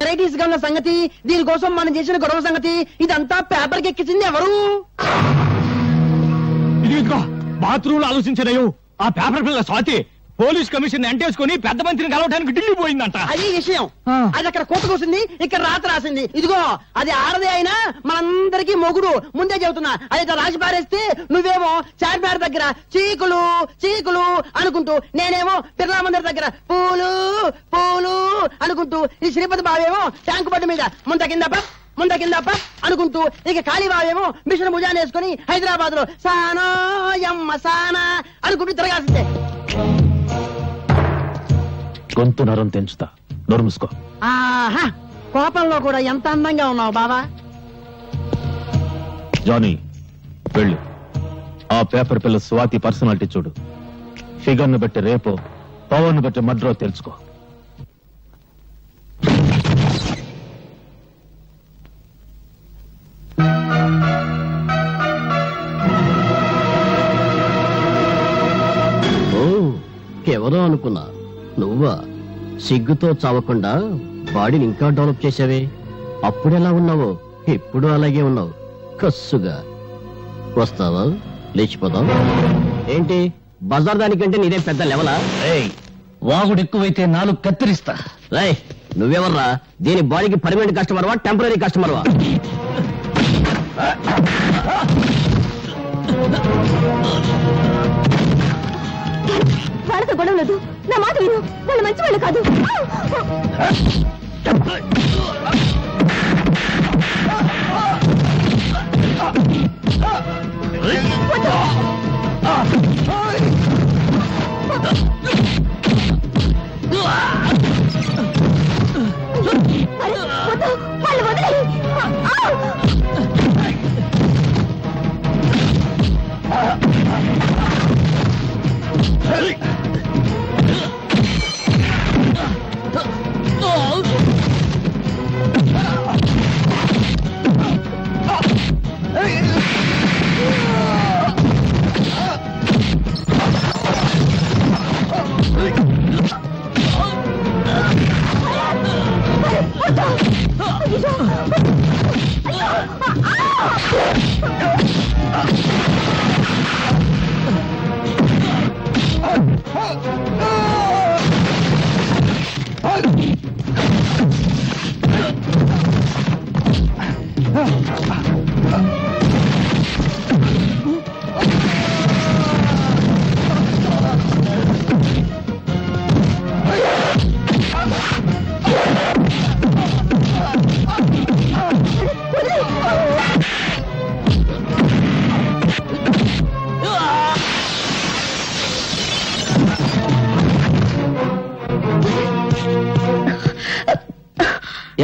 Varieties గా ఉన్న సంగతి, దీనికోసం మనం చేసిన గొడవ సంగతి, ఇదంతా పేపర్కి ఎక్కించింది ఎవరు? ఇదిగో బాత్రూమ్ లో ఆలోచించలేవు. ఆ పేపర్ పిల్ల స్వాతి పోలీస్ కమిషన్ ఎంటేసుకుని పెద్ద మంత్రిని కలవడానికి ఢిల్లీ పోయిందంట. అది విషయం. అది అక్కడ కోర్టు కూసింది, ఇక్కడ రాత రాసింది. ఇదిగో అది ఆడదే అయినా మనందరికీ మొగుడు. ముందే చెబుతున్నా. అది రాసి పారేస్తే నువ్వేమో చార్మినార్ దగ్గర చీకులు చీకులు అనుకుంటూ, నేనేమో బిర్లా మందిర్ దగ్గర పూలు పూలు అనుకుంటూ, ఈ శ్రీపతి బావేమో ట్యాంకు బండి మీద ముంద కిందప్ప అనుకుంటూ, ఇక కాళీబావేమో మిషన్ భుజాన్ని వేసుకుని హైదరాబాద్ లో సానా యమ్మ సానా అనుకుంటూ తిరగాల్సిందే. గొంతు నరం తెంచుతా, నోరు మూసుకో. ఆహా, కోపంలో కూడా ఎంత అందంగా ఉన్నావు బావా. జానీ వెళ్ళు, ఆ పేపర్ పిల్ల స్వాతి పర్సనాలిటీ చూడు. ఫిగర్ ను బట్టి రేపో, పవర్ ను బట్టి మడ్రో తెలుసుకో. ఎవరో అనుకున్నా, నువ్వా? సిగ్గుతో చావకుండా బాడీని ఇంకా డెవలప్ చేసావే. అప్పుడెలా ఉన్నావో ఇప్పుడు అలాగే ఉన్నావు. కస్సుగా వస్తావా? లేచిపోతావు ఏంటి? బజార్ దానికంటే నీదే పెద్ద లెవలా? వాగుడు ఎక్కువైతే నాలుగు కత్తిరిస్తా. రేయ్, నువ్వెవర్రా? దీని బాడీకి పర్మనెంట్ కస్టమర్వా, టెంపరీ కస్టమర్వా? వాళ్ళతో గొడవ లేదు. నా మాట విను, వాళ్ళు మంచి వాళ్ళు కాదు. వాళ్ళు వదిలేయి.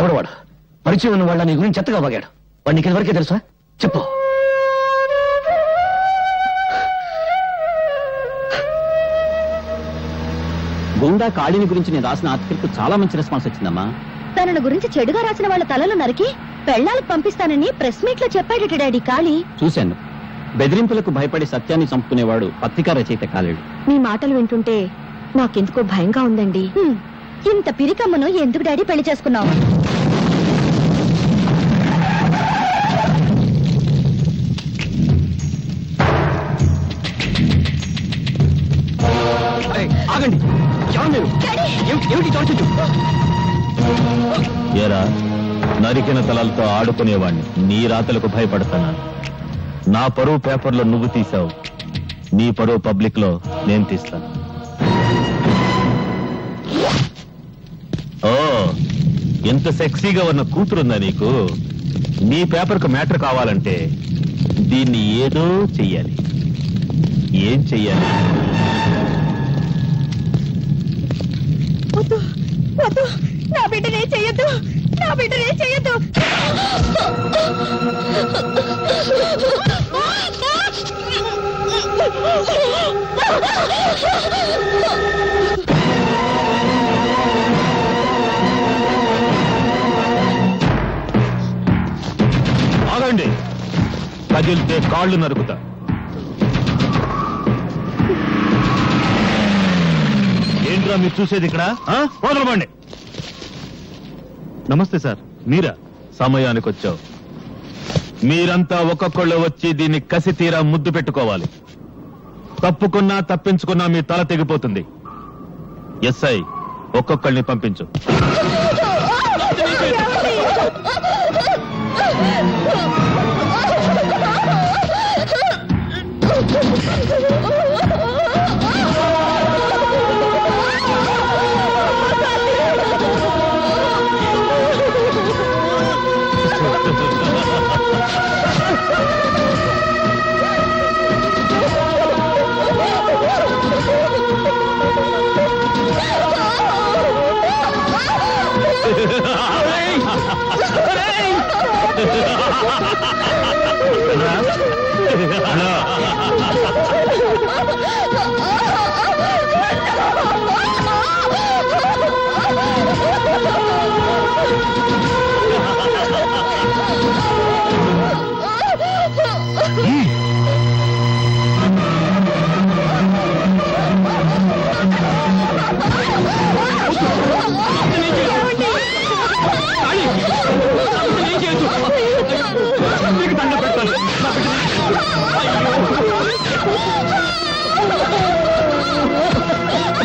ఎవడు వాడు? పరిచయం ఉన్న వాళ్ళ నీ గురించి చెత్తగా వాగాడు. వాడికి ఇదివరకే తెలుసా? చెప్పు. గుండా కాళీని గురించి నేను రాసిన ఆర్టికల్ కు చాలా మంచి రెస్పాన్స్ వచ్చిందమ్మా. తనను గురించి చెడుగా రాసిన వాళ్ళ తలలు నరికి పెళ్ళాలకు పంపిస్తానని ప్రెస్ మీట్ లో చెప్పాడట డాడీ కాళీ. చూశాను. బెదిరింపులకు భయపడి సత్యాన్ని చంపుకునేవాడు పత్రికా రచయిత కాలేడు. మీ మాటలు వింటుంటే నాకెందుకో భయంగా ఉందండి. ఇంత పిరికమ్మను ఎందుకు డాడీ పెళ్లి చేసుకున్నావు? ఆగండి. ఏరా, నరికిన తలలతో ఆడుకునేవాణ్ణి నీ రాతలకు భయపడతానా? నా పరువు పేపర్లో నువ్వు తీసావు, నీ పరువు పబ్లిక్ లో నేను తీస్తాను. ఓ, ఎంత సెక్సీగా ఉన్న కూతురుందా నీకు? నీ పేపర్ కు మ్యాటర్ కావాలంటే దీన్ని ఏదో చెయ్యాలి. ఏం చెయ్యాలి? నా బిడ్డనే చెయ్యొద్దు, నా బిడ్డనే చెయ్యొద్దు. ఆగండి, కదిలితే కాళ్ళు నరుకుతా. ఏంట్రా మీరు చూసేది ఇక్కడ? వదలబండి. నమస్తే సార్, మీరా? సమయానికి వచ్చావు. మీరంతా ఒక్కొక్కళ్ళు వచ్చి దీన్ని కసి తీరా ముద్దు పెట్టుకోవాలి. తప్పుకున్నా తప్పించుకున్నా మీ తల తెగిపోతుంది. ఎస్ఐ, ఒక్కొక్కళ్ళని పంపించు.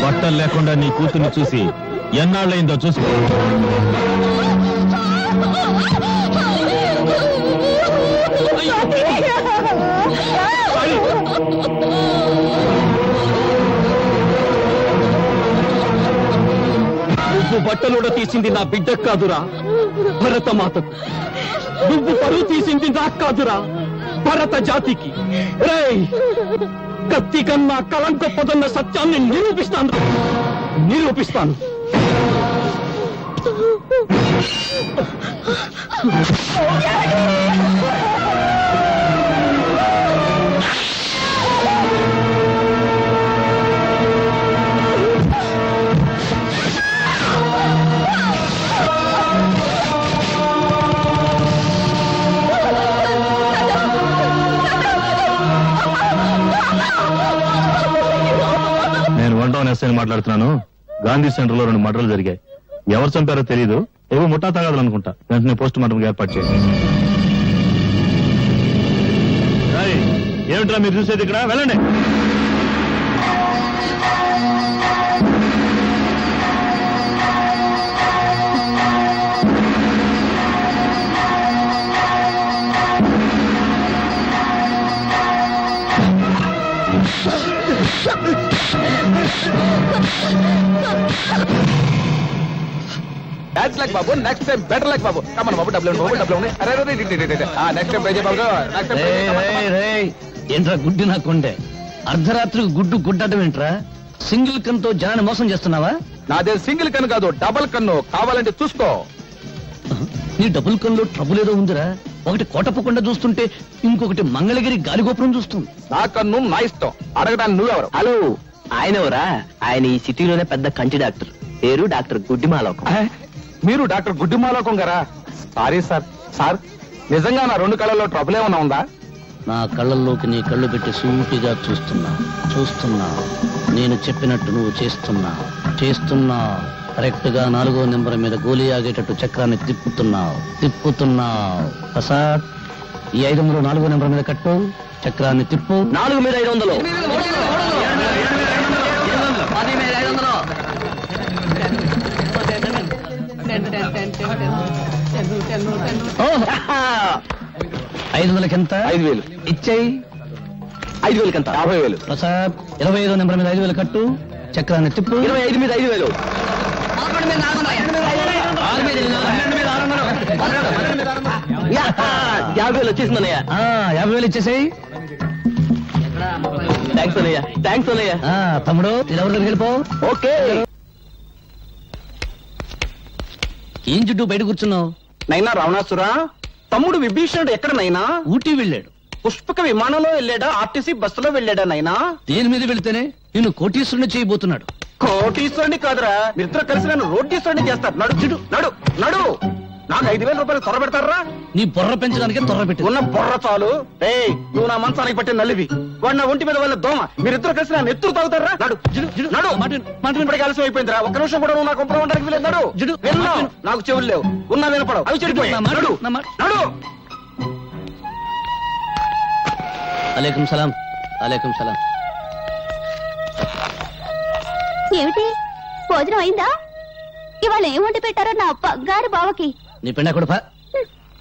బట్టలు లేకుండా నీ కూతుర్ని చూసి ఎన్నాళ్ళైందో చూసుకో. నువ్వు బట్టలుడ తీసింది నా బిడ్డకు కాదురా, భరతమాతకు. నువ్వు పరువు తీసింది నాకు కాదురా, భరత జాతికి. రేయ్, కత్తి కన్నా కలం గొప్పదన్న సత్యాన్ని నిరూపిస్తాను. నేను వన్ ఎస్ఐ మాట్లాడుతున్నాను. గాంధీ సెంటర్ లో 2 మర్డర్లు జరిగాయి. ఎవరు చంపారో తెలీదు. ఏవో ముఠా తగాదాలు అనుకుంటా. వెంటనే పోస్ట్ మార్టం ఏర్పాటు చేయండి. ఏమిట్రా మీరు చూసేది? ఇక్కడ వెళ్ళండి. That's like Babu. Next time better like Babu. Come on, Babu. Double. Arre. Next time pray Babu. Next time pray. ఏంట్రా గుడ్డి నాకుండే? అర్ధరాత్రికి గుడ్డటం ఏంట్రా? సింగిల్ కన్తో జనాన్ని మోసం చేస్తున్నావా? నాదే సింగిల్ కన్ను కాదు, డబుల్ కన్ను. కావాలంటే చూసుకో. నీ డబుల్ కన్లో ట్రబుల్ ఏదో ఉందిరా. ఒకటి కోటప్పకుండా చూస్తుంటే ఇంకొకటి మంగళగిరి గాలిగోపురం చూస్తుంది. నా కన్ను నా ఇష్టం. అడగడానికి నువ్వెవరు? హలో, ఆయన ఎవరా? ఆయన ఈ సిటీలోనే పెద్ద కంటి డాక్టర్. పేరు డాక్టర్ గుడ్డిమాలోకం. మీరు డాక్టర్ గుడ్డిమాలోకం గారా? సారీ సార్ నిజంగా నా 2 కళ్ళల్లో ట్రబుల్ ఏమన్నా ఉందా? నా కళ్ళల్లోకి నీ కళ్ళు పెట్టి సూటిగా చూస్తున్నా. నేను చెప్పినట్టు నువ్వు చేస్తున్నా. కరెక్ట్ గా 4వ నెంబర్ మీద గోలీ ఆగేటట్టు చక్రాన్ని తిప్పుతున్నావు. ప్రసాద్, ఈ 500 4వ నెంబర్ మీద కట్టు. చక్రాన్ని తిప్పు. 4 మీద 500. ఐదు వందలకి ఎంత? 5,000 ఇచ్చేయి. 5,000 ఎంత? 50,000. ప్రసాద్, 25వ నెంబర్ మీద 5,000 కట్టు. చక్రాన్ని తిప్పు. 25 మీద 5,000. 50,000 వచ్చేసిందన్నయ్య. 50,000 ఇచ్చేసేయి. థ్యాంక్స్ అన్నయ్య. తమ్ముడు, ఎవరి దగ్గరికి వెళ్ళిపో. ఓకే. ఏం చుట్టూ బయట కూర్చున్నావు? నైనా రావణాసురా, తమ్ముడు విభీషణుడు ఎక్కడ నైనా? ఊటీ వెళ్ళాడు. పుష్పక విమానంలో వెళ్ళాడా? ఆర్టీసీ బస్సులో వెళ్ళాడా నైనా? దేని మీద వెళ్తేనే నిన్ను కోటీశ్వరుని చేయబోతున్నాడు. కోటీశ్వరుని కాదురా, మీరిద్దరు కలిసి నన్ను రోడ్డీశ్వరుని చేస్తారు. నడు చిడు నడు. నాకు 5,000 రూపాయలు త్వర పెడతారా? నీ బుర్ర పెంచడానికి తొర్ర పెట్టి ఉన్న బొర్ర చాలు. ఏయ్, నువ్వు నా మంచానికి పట్టిన నల్లివి, వాడు నా ఒంటి మీద వాళ్ళ దోమ. మీరిద్దరు కలిసి నా నెత్తురు తాగుతారా? నడు నడు, ఇప్పటికి ఆలస్యం అయిపోయిందిరా. ఒక్క నిమిషం కూడా నువ్వు నా కొంపలో ఉండడానికి వీలేదు. నడు విన్నావు, నాకు చెవులు లేవు, ఉన్నా వినపడవు, అవి చెడిపోయాయి. నడు నడు. అలేకుం సలాం. అలేకుం సలాం. ఏమిటి భోజనం అయిందా? ఇవాళ ఏం వండి పెట్టారో నా బంగారు బావకి. నీ పెండ కొడుపా.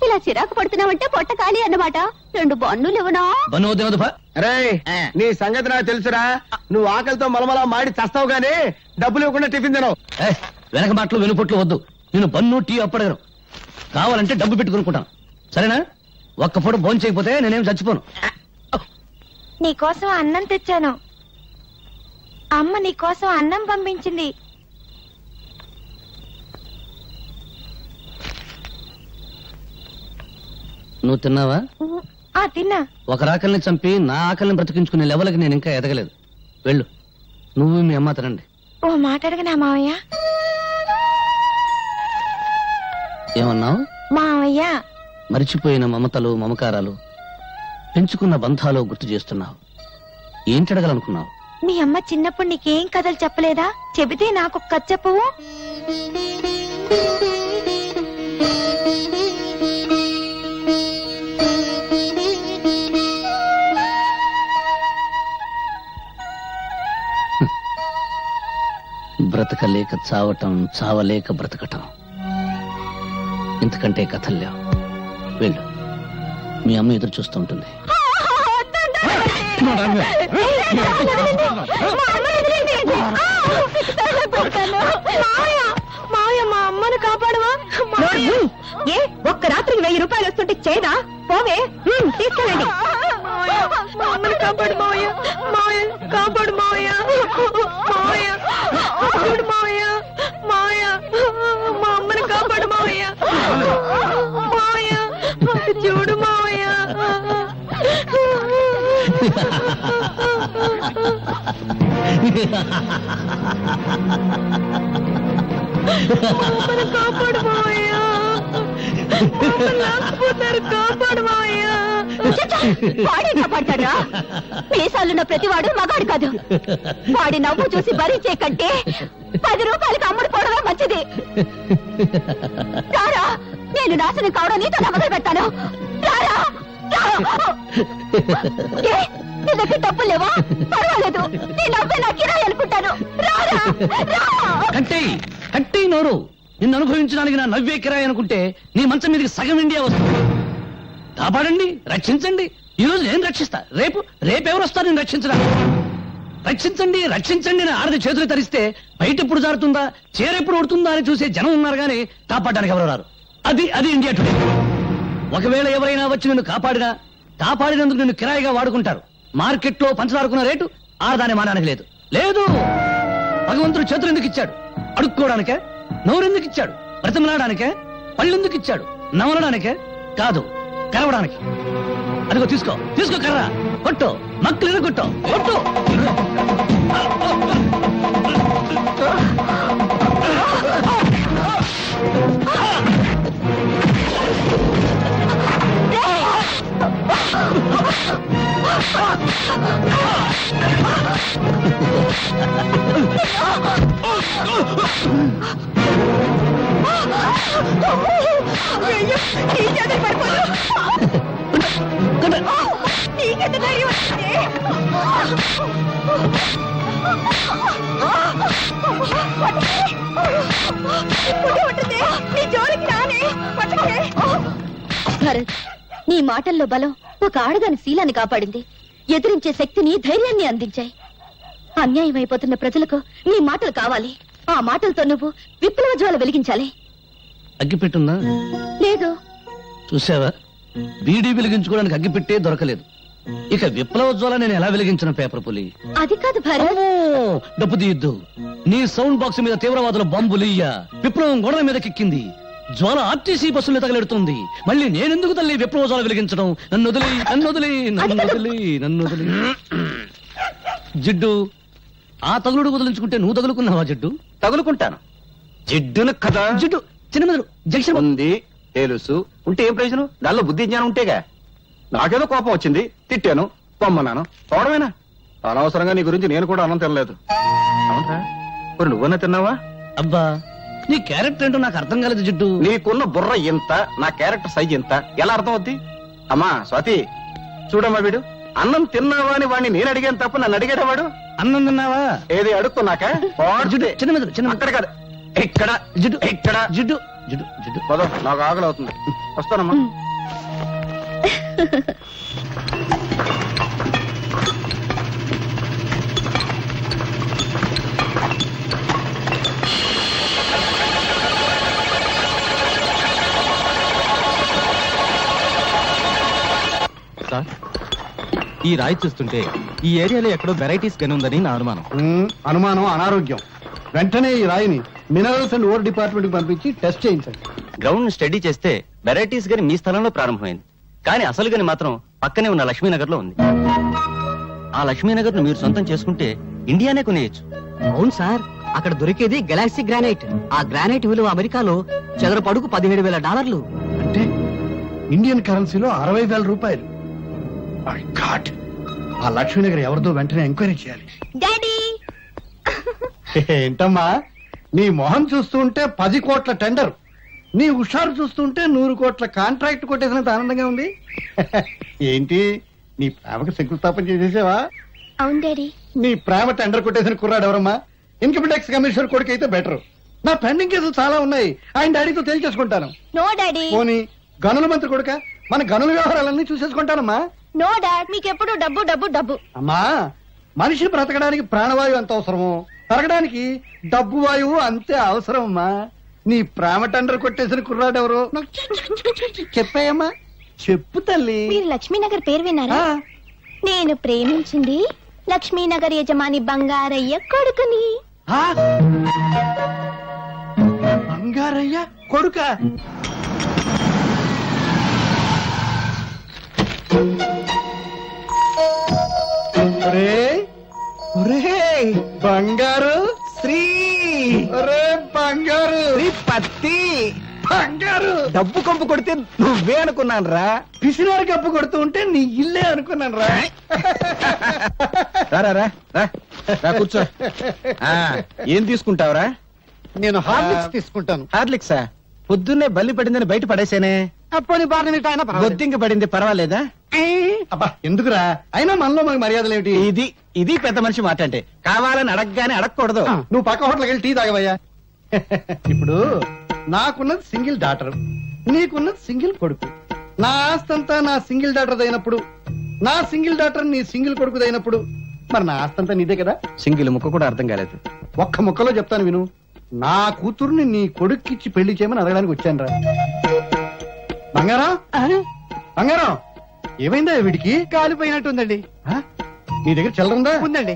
ఇలా చిరాకు పడుతున్నావంటే పొట్ట ఖాళీ అన్నమాట. 2 బన్నులు ఇవ్వనా? బన్ను వద్దు. రే, నీ సంగతి నాకు తెలుసురా. నువ్వు ఆకలితో మలమలా మాడి చస్తావు గానీ డబ్బులు ఇవ్వకుండా టిఫిన్ తినవు. వెనక మాటలు వెనుపొట్లు వద్దు. నేను బన్ను టీ అప్పడగను. కావాలంటే డబ్బు పెట్టుకునుకుంటాను, సరేనా? ఒక్క పూట భోజనం చేయకపోతే నేనేం చచ్చిపోను. నీకోసం అన్నం తెచ్చాను. అమ్మ నీకోసం అన్నం పంపించింది. నువ్వు తిన్నావా? తిన్నా. ఒక ఆకలిని చంపి నా ఆకలిని బ్రతికించుకునే లెవెల్కి నేను ఇంకా ఎదగలేదు. వెళ్ళు, నువ్వు మీ అమ్మ తినండి. ఓ మాట అడగనా మావయ్య? ఏమన్నావు? మావయ్య, మరిచిపోయిన మమతలు మమకారాలు, పెంచుకున్న బంధాలు గుర్తు చేస్తున్నావు. ఏంటి అడగాలనుకున్నావు? మీ అమ్మ చిన్నప్పుడు నీకేం కథలు చెప్పలేదా? చెబితే నాకు కథ చెప్పవు. బ్రతకలేక చావటం, చావలేక బ్రతకటం, ఇంతకంటే కథలు లేవు. వెళ్ళు, మీ అమ్మ ఎదురు చూస్తూ ఉంటుంది. మా అమ్మను కాపాడవా? ఏ ఒక్క రాత్రికి 1000 రూపాయలు వస్తుంటే చేదా? పోవే, తీసుకెళ్ళండి. మా అమ్మను కాపాడు మావయ్య, మావయ్య కాపాడు మావయ్య, మావయ్య చూడు మావయ్య, మావయ్య మా అమ్మను కాపాడు మావయ్య, మావయ్య చూడు మావయ్య. కాపాడు మావయ్య, కాపాడు మావయ్య. వాడే కాపాడతాడా? మీసాలున్న ప్రతివాడు మగాడు కాదు. వాడి నవ్వు చూసి భరించే కంటే 10 రూపాయలకి అమ్ముడు పోవడమే మంచిది. రారా, నేను నాశనం కావడం నీతో మొదలు పెడతాను. రారా. నీ దగ్గర డబ్బులు లేవా? పర్వాలేదు, నీ నవ్వే నా కిరాయి అనుకుంటాను. రారా. కట్టే నోరు. నిన్ను అనుభవించడానికి నా నవ్వే కిరాయి అనుకుంటే నీ మంచం మీదకి సగం ఇండియా వస్తుంది. కాపాడండి, రక్షించండి. ఈ రోజు నేను రక్షిస్తా, రేపెవరు వస్తారు నేను రక్షించడానికి? రక్షించండి, రక్షించండి అని ఆడది చేతులు తరిస్తే బయట ఎప్పుడు జారుతుందా, చేరెప్పుడు ఉడుతుందా అని చూసే జనం ఉన్నారు గానీ కాపాడడానికి ఎవరు రారు. అది ఇండియా టుడే. ఒకవేళ ఎవరైనా వచ్చి నిన్ను కాపాడినందుకు నిన్ను కిరాయిగా వాడుకుంటారు. మార్కెట్లో పంచదారుకున్న రేటు ఆడదాని మానానికి లేదు. భగవంతుడు చేతులు ఎందుకు ఇచ్చాడు? అడుక్కోవడానికే? నోరెందుకు ఇచ్చాడు? బ్రతిమలాడానికే? పళ్ళెందుకు ఇచ్చాడు? నమలడానికే కాదు, కరవడానికి. అదిగో తీసుకో కర్ర, కొట్టు, మక్కలు కొట్టు. భరత్, నీ మాటల్లో బలం ఒక ఆడదాని శీలాన్ని కాపాడింది. ఎదిరించే శక్తిని, ధైర్యాన్ని అందించాయి. అన్యాయం అయిపోతున్న ప్రజలకు నీ మాటలు కావాలి. ఆ మాటలతో నువ్వు విప్లవ జ్వాల వెలిగించాలి. అగ్గిపెట్టుందా? లేదు. చూసావా, బీడీ వెలిగించుకోవడానికి అగ్గిపెట్టే దొరకలేదు. ఇక విప్లవ జ్వాల నేను ఎలా వెలిగించిన? పేపర్ పులి. అది కాదు భరత్. డబ్బు తీయద్దు. నీ సౌండ్ బాక్స్ మీద తీవ్రవాదుల బాంబులియ్యా విప్లవం గోడల మీద కిక్కింది. జ్వాల ఆర్టీసీ బస్సులు తగలెడుతుంది. మళ్ళీ నేనెందుకు తల్లి విప్లవ జ్వాల వెలిగించడం? నన్ను వదిలి. జిడ్డు, ఆ తగులుడు వదిలించుకుంటే నువ్వు తగులుకున్నావా? జిడ్డు, తగులుకుంటాను. జిడ్డును కదా. జిడ్డు చిన్న జంక్షన్ ఉంది. తెలుసు ఉంటే ఏం ప్రయోజనం? దానిలో బుద్ధి జ్ఞానం ఉంటేగా. నాకేదో కోపం వచ్చింది, తిట్టాను, పొమ్మన్నాను, పోవడమేనా? అనవసరంగా నీ గురించి నేను కూడా అన్నం తినలేదు. అవునా? మరి నువ్వన్నా తిన్నావా? అబ్బా, నీ క్యారెక్టర్ ఏంటో నాకు అర్థం కాలేదు జిడ్డు. నీకున్న బుర్ర ఇంత, నా క్యారెక్టర్ సైజ్ ఇంత, ఎలా అర్థం అవుద్ది? అమ్మా స్వాతి, చూడమ్మా వీడు అన్నం తిన్నావా అని వాడిని నేను అడిగాను తప్ప నన్ను అడిగాడా వాడు? అన్నం తిన్నావా? ఏది అడుక్కున్నాక జిడ్డు, చిన్న మీద, చిన్న మీద. అక్కడ కాదు, ఇక్కడ జిడ్డు, ఇక్కడ జిడ్డు, జిడ్డు, జిడ్డు. పదో, నాకు ఆకలి అవుతుంది, వస్తానమ్మా. సార్, ఈ రాయి చూస్తుంటే ఈ ఏరియాలో ఎక్కడో వెరైటీస్ గని ఉందని నా అనుమానం. అనుమానం అనారోగ్యం. వెంటనే ఈ రాయిని మినరల్స్ అండ్ ఓర్ డిపార్ట్మెంట్ కి పంపించి టెస్ట్ చేయించండి. గ్రౌండ్ స్టడీ చేస్తే వెరైటీస్ గని మీ స్థలంలో ప్రారంభమైంది, కానీ అసలు గని మాత్రం పక్కనే ఉన్న లక్ష్మీనగర్ లో ఉంది. ఆ లక్ష్మీనగర్ ను మీరు సొంతం చేసుకుంటే ఇండియానే కొనేయచ్చు. అవును సార్, అక్కడ దొరికేది గెలాక్సీ గ్రానైట్. ఆ గ్రానైట్ విలువ అమెరికాలో చదరపు అడుగు $17,000. అంటే ఇండియన్ కరెన్సీలో 60,000 రూపాయలు. మై గాడ్, ఆ లక్ష్మీనగర్ ఎవరిదో వెంటనే ఎంక్వైరీ చేయాలి. డాడీ, ఏంటమ్మా, నీ మొహం చూస్తుంటే 10 కోట్ల టెండర్, నీ హుషారు చూస్తుంటే 100 కోట్ల కాంట్రాక్ట్ కొట్టేసినంత ఆనందంగా ఉంది. ఏంటి, నీ ప్రేమకు శంకుస్థాపన చేసేసావా? అవును డాడీ. నీ ప్రేమ టెండర్ కొట్టేసిన కుర్రాడు ఎవరమ్మా? ఇన్కమ్ ట్యాక్స్ కమిషనర్ కొడుకు అయితే బెటర్. నా పెండింగ్ కేసులు చాలా ఉన్నాయి, ఆయన డాడీతో తేల్చేసుకుంటాను. No daddy. పోనీ గనుల మంత్రి కొడుక, మన గనుల వ్యవహారాలన్నీ చూసేసుకుంటానమ్మా. నో డాడ్, మీకెప్పుడు డబ్బు డబ్బు డబ్బు. అమ్మా, మనిషి బ్రతకడానికి ప్రాణవాయువు ఎంత అవసరమో పెరగడానికి డబ్బు వాయువు అంతే అవసరం అమ్మా. నీ ప్రేమ టెండర్ కొట్టేసిన కుర్రాడు ఎవరు నాకు చెప్పాయమ్మా? చెప్పు తల్లి. మీరు లక్ష్మీనగర్ పేరు విన్నారా? ఆ, నేను ప్రేమించింది లక్ష్మీనగర్ యజమాని బంగారయ్య కొడుకుని. ఆ? బంగారయ్య కొడుక? ఒరేయ్, ఒరేయ్, బంగారు శ్రీ, ఒరే బంగారు పత్తి బంగారు, డబ్బు కంపు కొడితే నువ్వే అనుకున్నాను రా. పిసినారు కప్పు కొడుతూ ఉంటే నీ ఇల్లే అనుకున్నాను రా. రా రా రా రా, రా కూర్చో. ఆ, ఏం తీసుకుంటావురా? నేను హార్లిక్స్ తీసుకుంటాను. హార్లిక్సా? పొద్దున్నే బల్లి పడిందని బయట పడేసేనే. అప్పని బాధ బొద్దింక పడింది, పర్వాలేదా? అబ్బా ఎందుకురా, అయినా మనలో మనకి మర్యాదలు ఏమిటి? ఇది ఇది పెద్ద మనిషి మాట అంటే. కావాలని అడగగానే అడగకూడదు. నువ్వు పక్క హోటల్కి వెళ్ళి టీ తాగవయ్యా. ఇప్పుడు నాకున్నది సింగిల్ డాటర్, నీకున్నది సింగిల్ కొడుకు. నా ఆస్తంతా నా సింగిల్ డాటర్ అయినప్పుడు, నా సింగిల్ డాటర్ నీ సింగిల్ కొడుకు అయినప్పుడు, మరి నా ఆస్తంతా నీదే కదా. సింగిల్ ముక్క కూడా అర్థం కాలేదు. ఒక్క ముక్కలో చెప్తాను విను. నా కూతుర్ని నీ కొడుక్కిచ్చి పెళ్లి చేయమని అడగడానికి వచ్చాను రా. బంగారం, బంగారం, ఏమైందా వీడికి? కాలిపోయినట్టుందండి. నీ దగ్గర చిల్లరుందా? ఉందండి.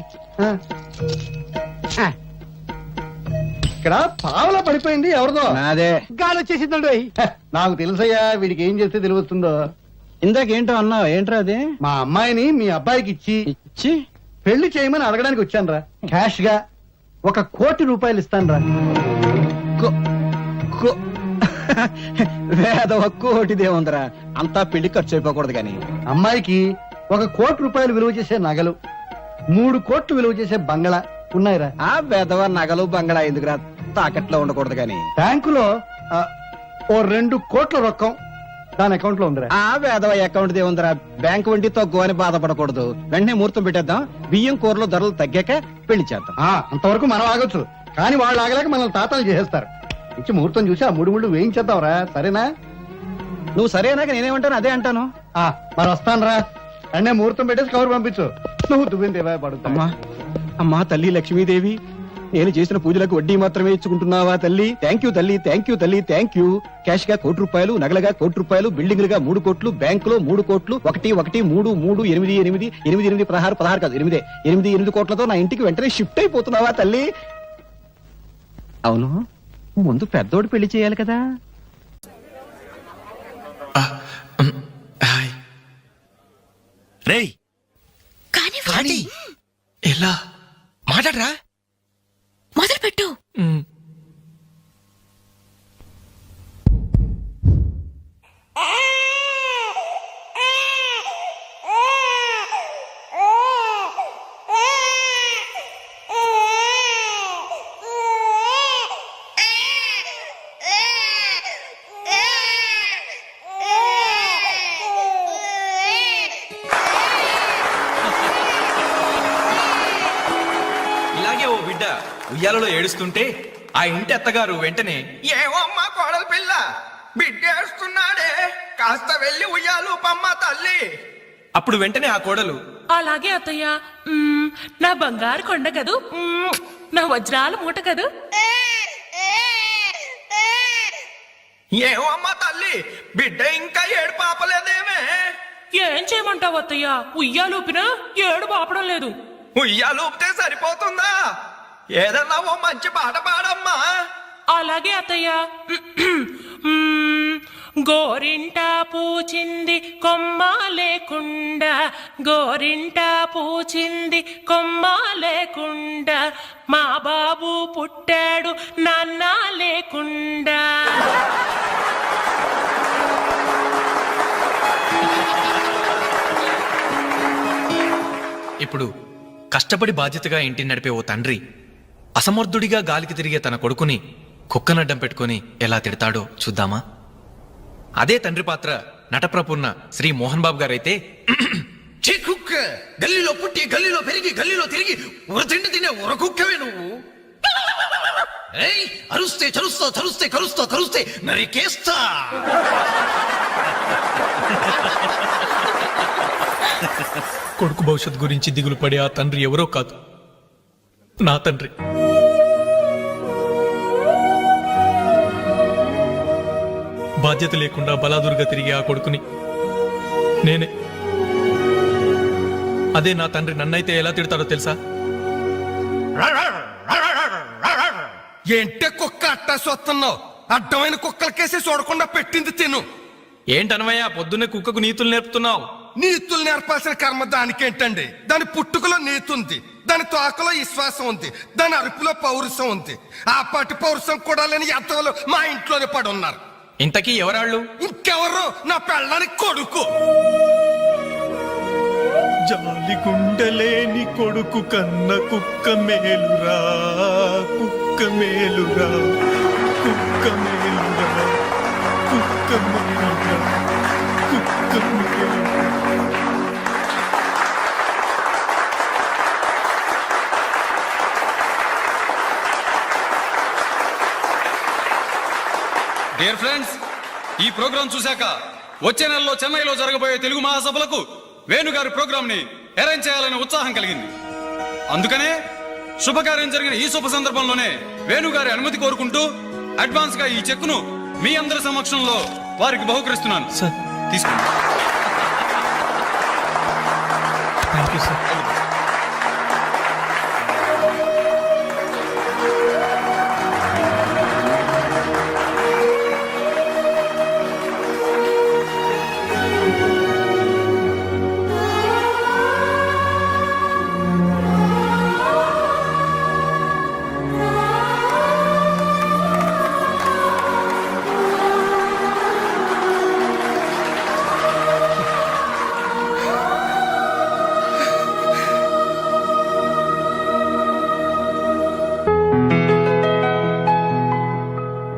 ఇక్కడ పావలా పడిపోయింది, ఎవరిదో. నాదే. గాలి వచ్చేసిందండి. నాకు తెలుసయ్యా, వీడికి ఏం చేస్తే తెలివస్తుందో. ఇందాకేంటో అన్నావు, ఏంట్రా అది? మా అమ్మాయిని మీ అబ్బాయికి ఇచ్చి పెళ్లి చేయమని అడగడానికి వచ్చాను రా. క్యాష్ గా $1 కోటి ఇస్తాను రా. వేద ఒక్కోటిదే ఉందిరా, అంతా పెళ్లి ఖర్చు అయిపోకూడదు కానీ. అమ్మాయికి $1 కోటి విలువ చేసే నగలు, 3 కోట్లు విలువ చేసే బంగళా ఉన్నాయిరా. ఆ వేదవ నగలు బంగళా ఎందుకురా, తాకట్లో ఉండకూడదు కానీ. బ్యాంకులో ఓ 2 కోట్ల రొక్కం దాని అకౌంట్ లో ఉందిరా. ఆ వేదవ అకౌంట్ దే ఉందిరా, బ్యాంకు వడ్డీ తగ్గు అని బాధపడకూడదు. వెంటనే ముహూర్తం పెట్టేద్దాం, బియ్యం కూరలో ధరలు తగ్గాక పెళ్లి చేద్దాం. అంతవరకు మనం ఆగొచ్చు, కానీ వాళ్ళు ఆగలేక మనల్ని తాతాలు చేసేస్తారు. ఇచ్చి ముహూర్తం చూసి ఆ 3 ముళ్ళు వేయించేద్దాంరా, సరేనా? నువ్వు సరేనాక నేనేమంటాను అదే అంటాను. మరి వస్తాను రా, అన్నే ముహూర్తం పెట్టేసి కవర్ పంపించు. నువ్వు దువ్విందేవా పడుతా. అమ్మా, అమ్మా తల్లి లక్ష్మీదేవి, నేను చేసిన పూజలకు వడ్డీ మాత్రమే ఇచ్చుకుంటున్నావా తల్లి? థ్యాంక్ యూ తల్లి, థ్యాంక్ యూ తల్లి, థ్యాంక్ యూ. క్యాష్ గా ₹1 కోటి, నగలుగా ₹1 కోటి, బిల్డింగ్లుగా 3 కోట్లు, బ్యాంకులో 3 కోట్లు, 1 1 3 3 8 8 8 8 16 కాదు 8 కోట్లతో నా ఇంటికి వెంటనే షిఫ్ట్ అయిపోతున్నావా తల్లి? అవును, ముందు పెద్దోడు పెళ్లి చేయాలి కదా. రేయ్ కానీ ఎలా మాట్లాడరా? మొదలు పెట్టు. ఉయ్యాలలో ఏడుస్తుంటే ఆ ఇంటి అత్తగారు వెంటనే ఏమో అమ్మా కోడల పిల్ల బిడ్డేస్తున్నాడే కాస్త వెళ్ళి ఉయ్యాలు పమ్మ తల్లి. అప్పుడు వెంటనే ఆ కోడలు అలాగే అత్తయ్య. నా బంగారు కొండ కదూ, నా వజ్రాల మూట కదూ. ఏమో అమ్మా తల్లి బిడ్డ ఇంకా ఏడు పాపలేదేమే. ఏం చేయమంటావు అత్తయ్య? ఉయ్యాలూపినా ఏడు పాపడం లేదు. ఉయ్యాలు ఊపితే సరిపోతుందా? ఏదన్నా ఓ మంచి పాట పాడమ్మా. అలాగే అత్తయ్య. గోరింట పూచింది కొమ్మ లేకుండా, గోరింట పూచింది కొమ్మ లేకుండా, మా బాబు పుట్టాడు నాన్న లేకుండా. ఇప్పుడు కష్టపడి బాధ్యతగా ఇంటిని నడిపే ఓ తండ్రి అసమర్థుడిగా గాలికి తిరిగే తన కొడుకుని కుక్కనడ్డం పెట్టుకుని ఎలా తిడతాడో చూద్దామా? అదే తండ్రి పాత్ర నటప్రపూర్ణ శ్రీ మోహన్ బాబు గారైతే, ఛీ కుక్క, గల్లీలో పుట్టి గల్లీలో పెరిగి గల్లీలో తిరిగి ఉరతిండి తినే ఉరకుక్కవే నువ్వు. ఏయ్, అరుస్తే చరుస్తా చరుస్తే కరుస్తా కరుస్తే నరికేస్తా. కొడుకు భవిష్యత్ గురించి దిగులు పడే ఆ తండ్రి ఎవరో కాదు, నా తండ్రి. బాధ్యత లేకుండా బలాదురుగా తిరిగే ఆ కొడుకుని నేనే. అదే నా తండ్రి నన్నైతే ఎలా తిడతాడో తెలుసా? ఏంటే కుక్క అట్టా సొత్తున్నావు? అడ్డమైన కుక్కలకేసి చూడకుండా పెట్టింది తిను. ఏంటనవయ్యా పొద్దున్నే కుక్కకు నీతులు నేర్పుతున్నావు? నీతులు నేర్పాల్సిన కర్మ దానికేంటండి? దాని పుట్టుకలో నీతి ఉంది, దాని తోకలో విశ్వాసం ఉంది, దాని అరుపులో పౌరుషం ఉంది. ఆ పాటి పౌరుషం కూడా లేని ఎంతలో మా ఇంట్లోనే పడి ఉన్నారు. ఇంతకీ ఎవరాళ్ళు? ఇంకెవరు? నా పెళ్ళానికి కొడుకు. జాలి గుండెలేని కొడుకు కన్న కుక్క మేలురా, కుక్క మేలురా, కుక్క మేలురా, కుక్క మేలురా, కుక్క మేలురా. డియర్ ఫ్రెండ్స్, ఈ ప్రోగ్రాం చూశాక వచ్చే నెలలో చెన్నైలో జరగబోయే తెలుగు మహాసభలకు వేణుగారి ప్రోగ్రాం ని అరేంజ్ చేయాలనే ఉత్సాహం కలిగింది. అందుకనే శుభకార్యం జరిగిన ఈ శుభ సందర్భంలోనే వేణుగారి అనుమతి కోరుకుంటూ అడ్వాన్స్ గా ఈ చెక్కును మీ అందరి సమక్షంలో వారికి బహుకరిస్తున్నాను. తీసుకోండి. Thank you sir.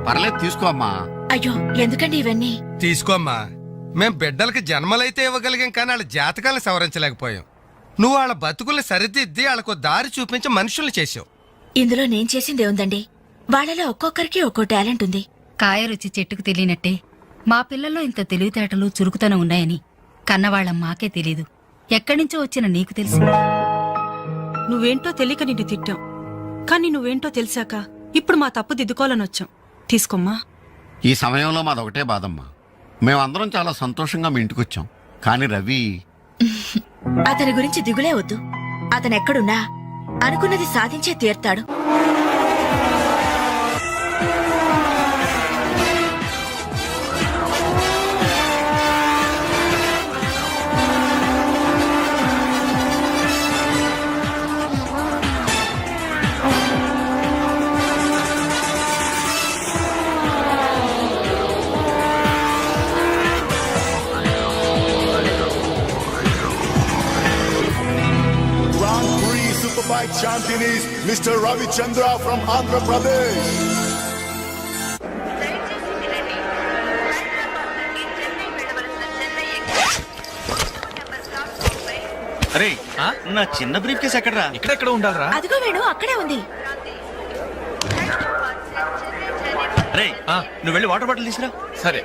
పర్లేదు తీసుకో అమ్మా. అయ్యో ఎందుకండి ఇవన్నీ? తీసుకో అమ్మా. మేం బిడ్డలకి జన్మలైతే ఇవ్వగలిగాం కానీ వాళ్ళ జాతకాలను సవరించలేకపోయాం. నువ్వు వాళ్ళ బతుకుల్ని సరిదిద్ది వాళ్ళకు దారి చూపించి మనుషుల్ని చేసావు. ఇందులో నేను చేసిందే ఉందండి. వాళ్ళలో ఒక్కొక్కరికి ఒక్కో టాలెంట్ ఉంది. కాయ రుచి చెట్టుకు తెలియనట్టే మా పిల్లల్లో ఇంత తెలివితేటలు చురుకుతనం ఉన్నాయని కన్నవాళ్ళం మాకే తెలీదు. ఎక్కడ్నుంచో వచ్చిన నీకు తెలిసి. నువ్వేంటో తెలియక నిన్ను తిట్టాం, కానీ నువ్వేంటో తెలిసాక ఇప్పుడు మా తప్పు దిద్దుకోవాలని వచ్చాం. తీసుకోమ్మా. ఈ సమయంలో మాదొకటే బాధమ్మా. మేమందరం చాలా సంతోషంగా మీ ఇంటికి వచ్చాం, కానీ రవి అతని గురించి దిగులే వద్దు. అతనెక్కడున్నా అనుకున్నది సాధించే తీర్తాడు. Superbike champion is Mr. Ravi Chandra from Andhra Pradesh. అరే నా చిన్న బ్రీఫ్ కేసు ఎక్కడరా? ఇక్కడెక్కడ ఉండాలరా? అదిగో వేణు అక్కడే ఉంది. రేయ్, నువ్వు వెళ్ళి వాటర్ బాటిల్ తీసుకురా. సరే.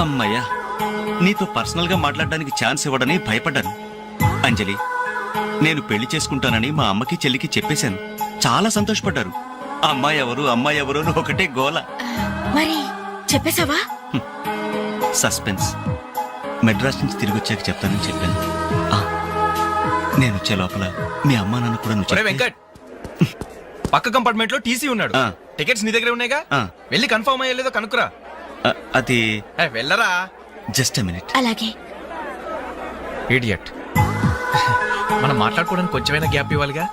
అమ్మయ్యా, నీతో పర్సనల్ గా మాట్లాడడానికి ఛాన్స్ ఇవ్వడని భయపడ్డాను. అంజలి, నేను పెళ్లి చేసుకుంటానని మా అమ్మకి చెల్లికి చెప్పేశాను. చాలా సంతోషపడ్డారు. అమ్మాయి ఎవరు అని ఒకటే గోల. మరి చెప్పేశావా? సస్పెన్స్. మెడ్రాస్ నుంచి తిరిగి వచ్చాక చెప్తానని చెప్పాను. నేను వచ్చే లోపల మీ అమ్మా నాన్న కూడా నువ్వు ఒరే చెప్తే- వెంకట్, పక్క కంపార్ట్మెంట్ లో టీసీ ఉన్నాడు. ఆ. టికెట్స్ నీ దగ్గర ఉన్నాయిగా, ఆ. వెళ్ళి కన్ఫర్మ్ అయ్యలేదో కనుక్కురా. అది వెళ్ళరా. Just minute. అలాగే. ఇడియట్. మనం మాట్లాడుకోవడానికి కొంచెమైనా గ్యాప్ ఇవ్వాలిగా.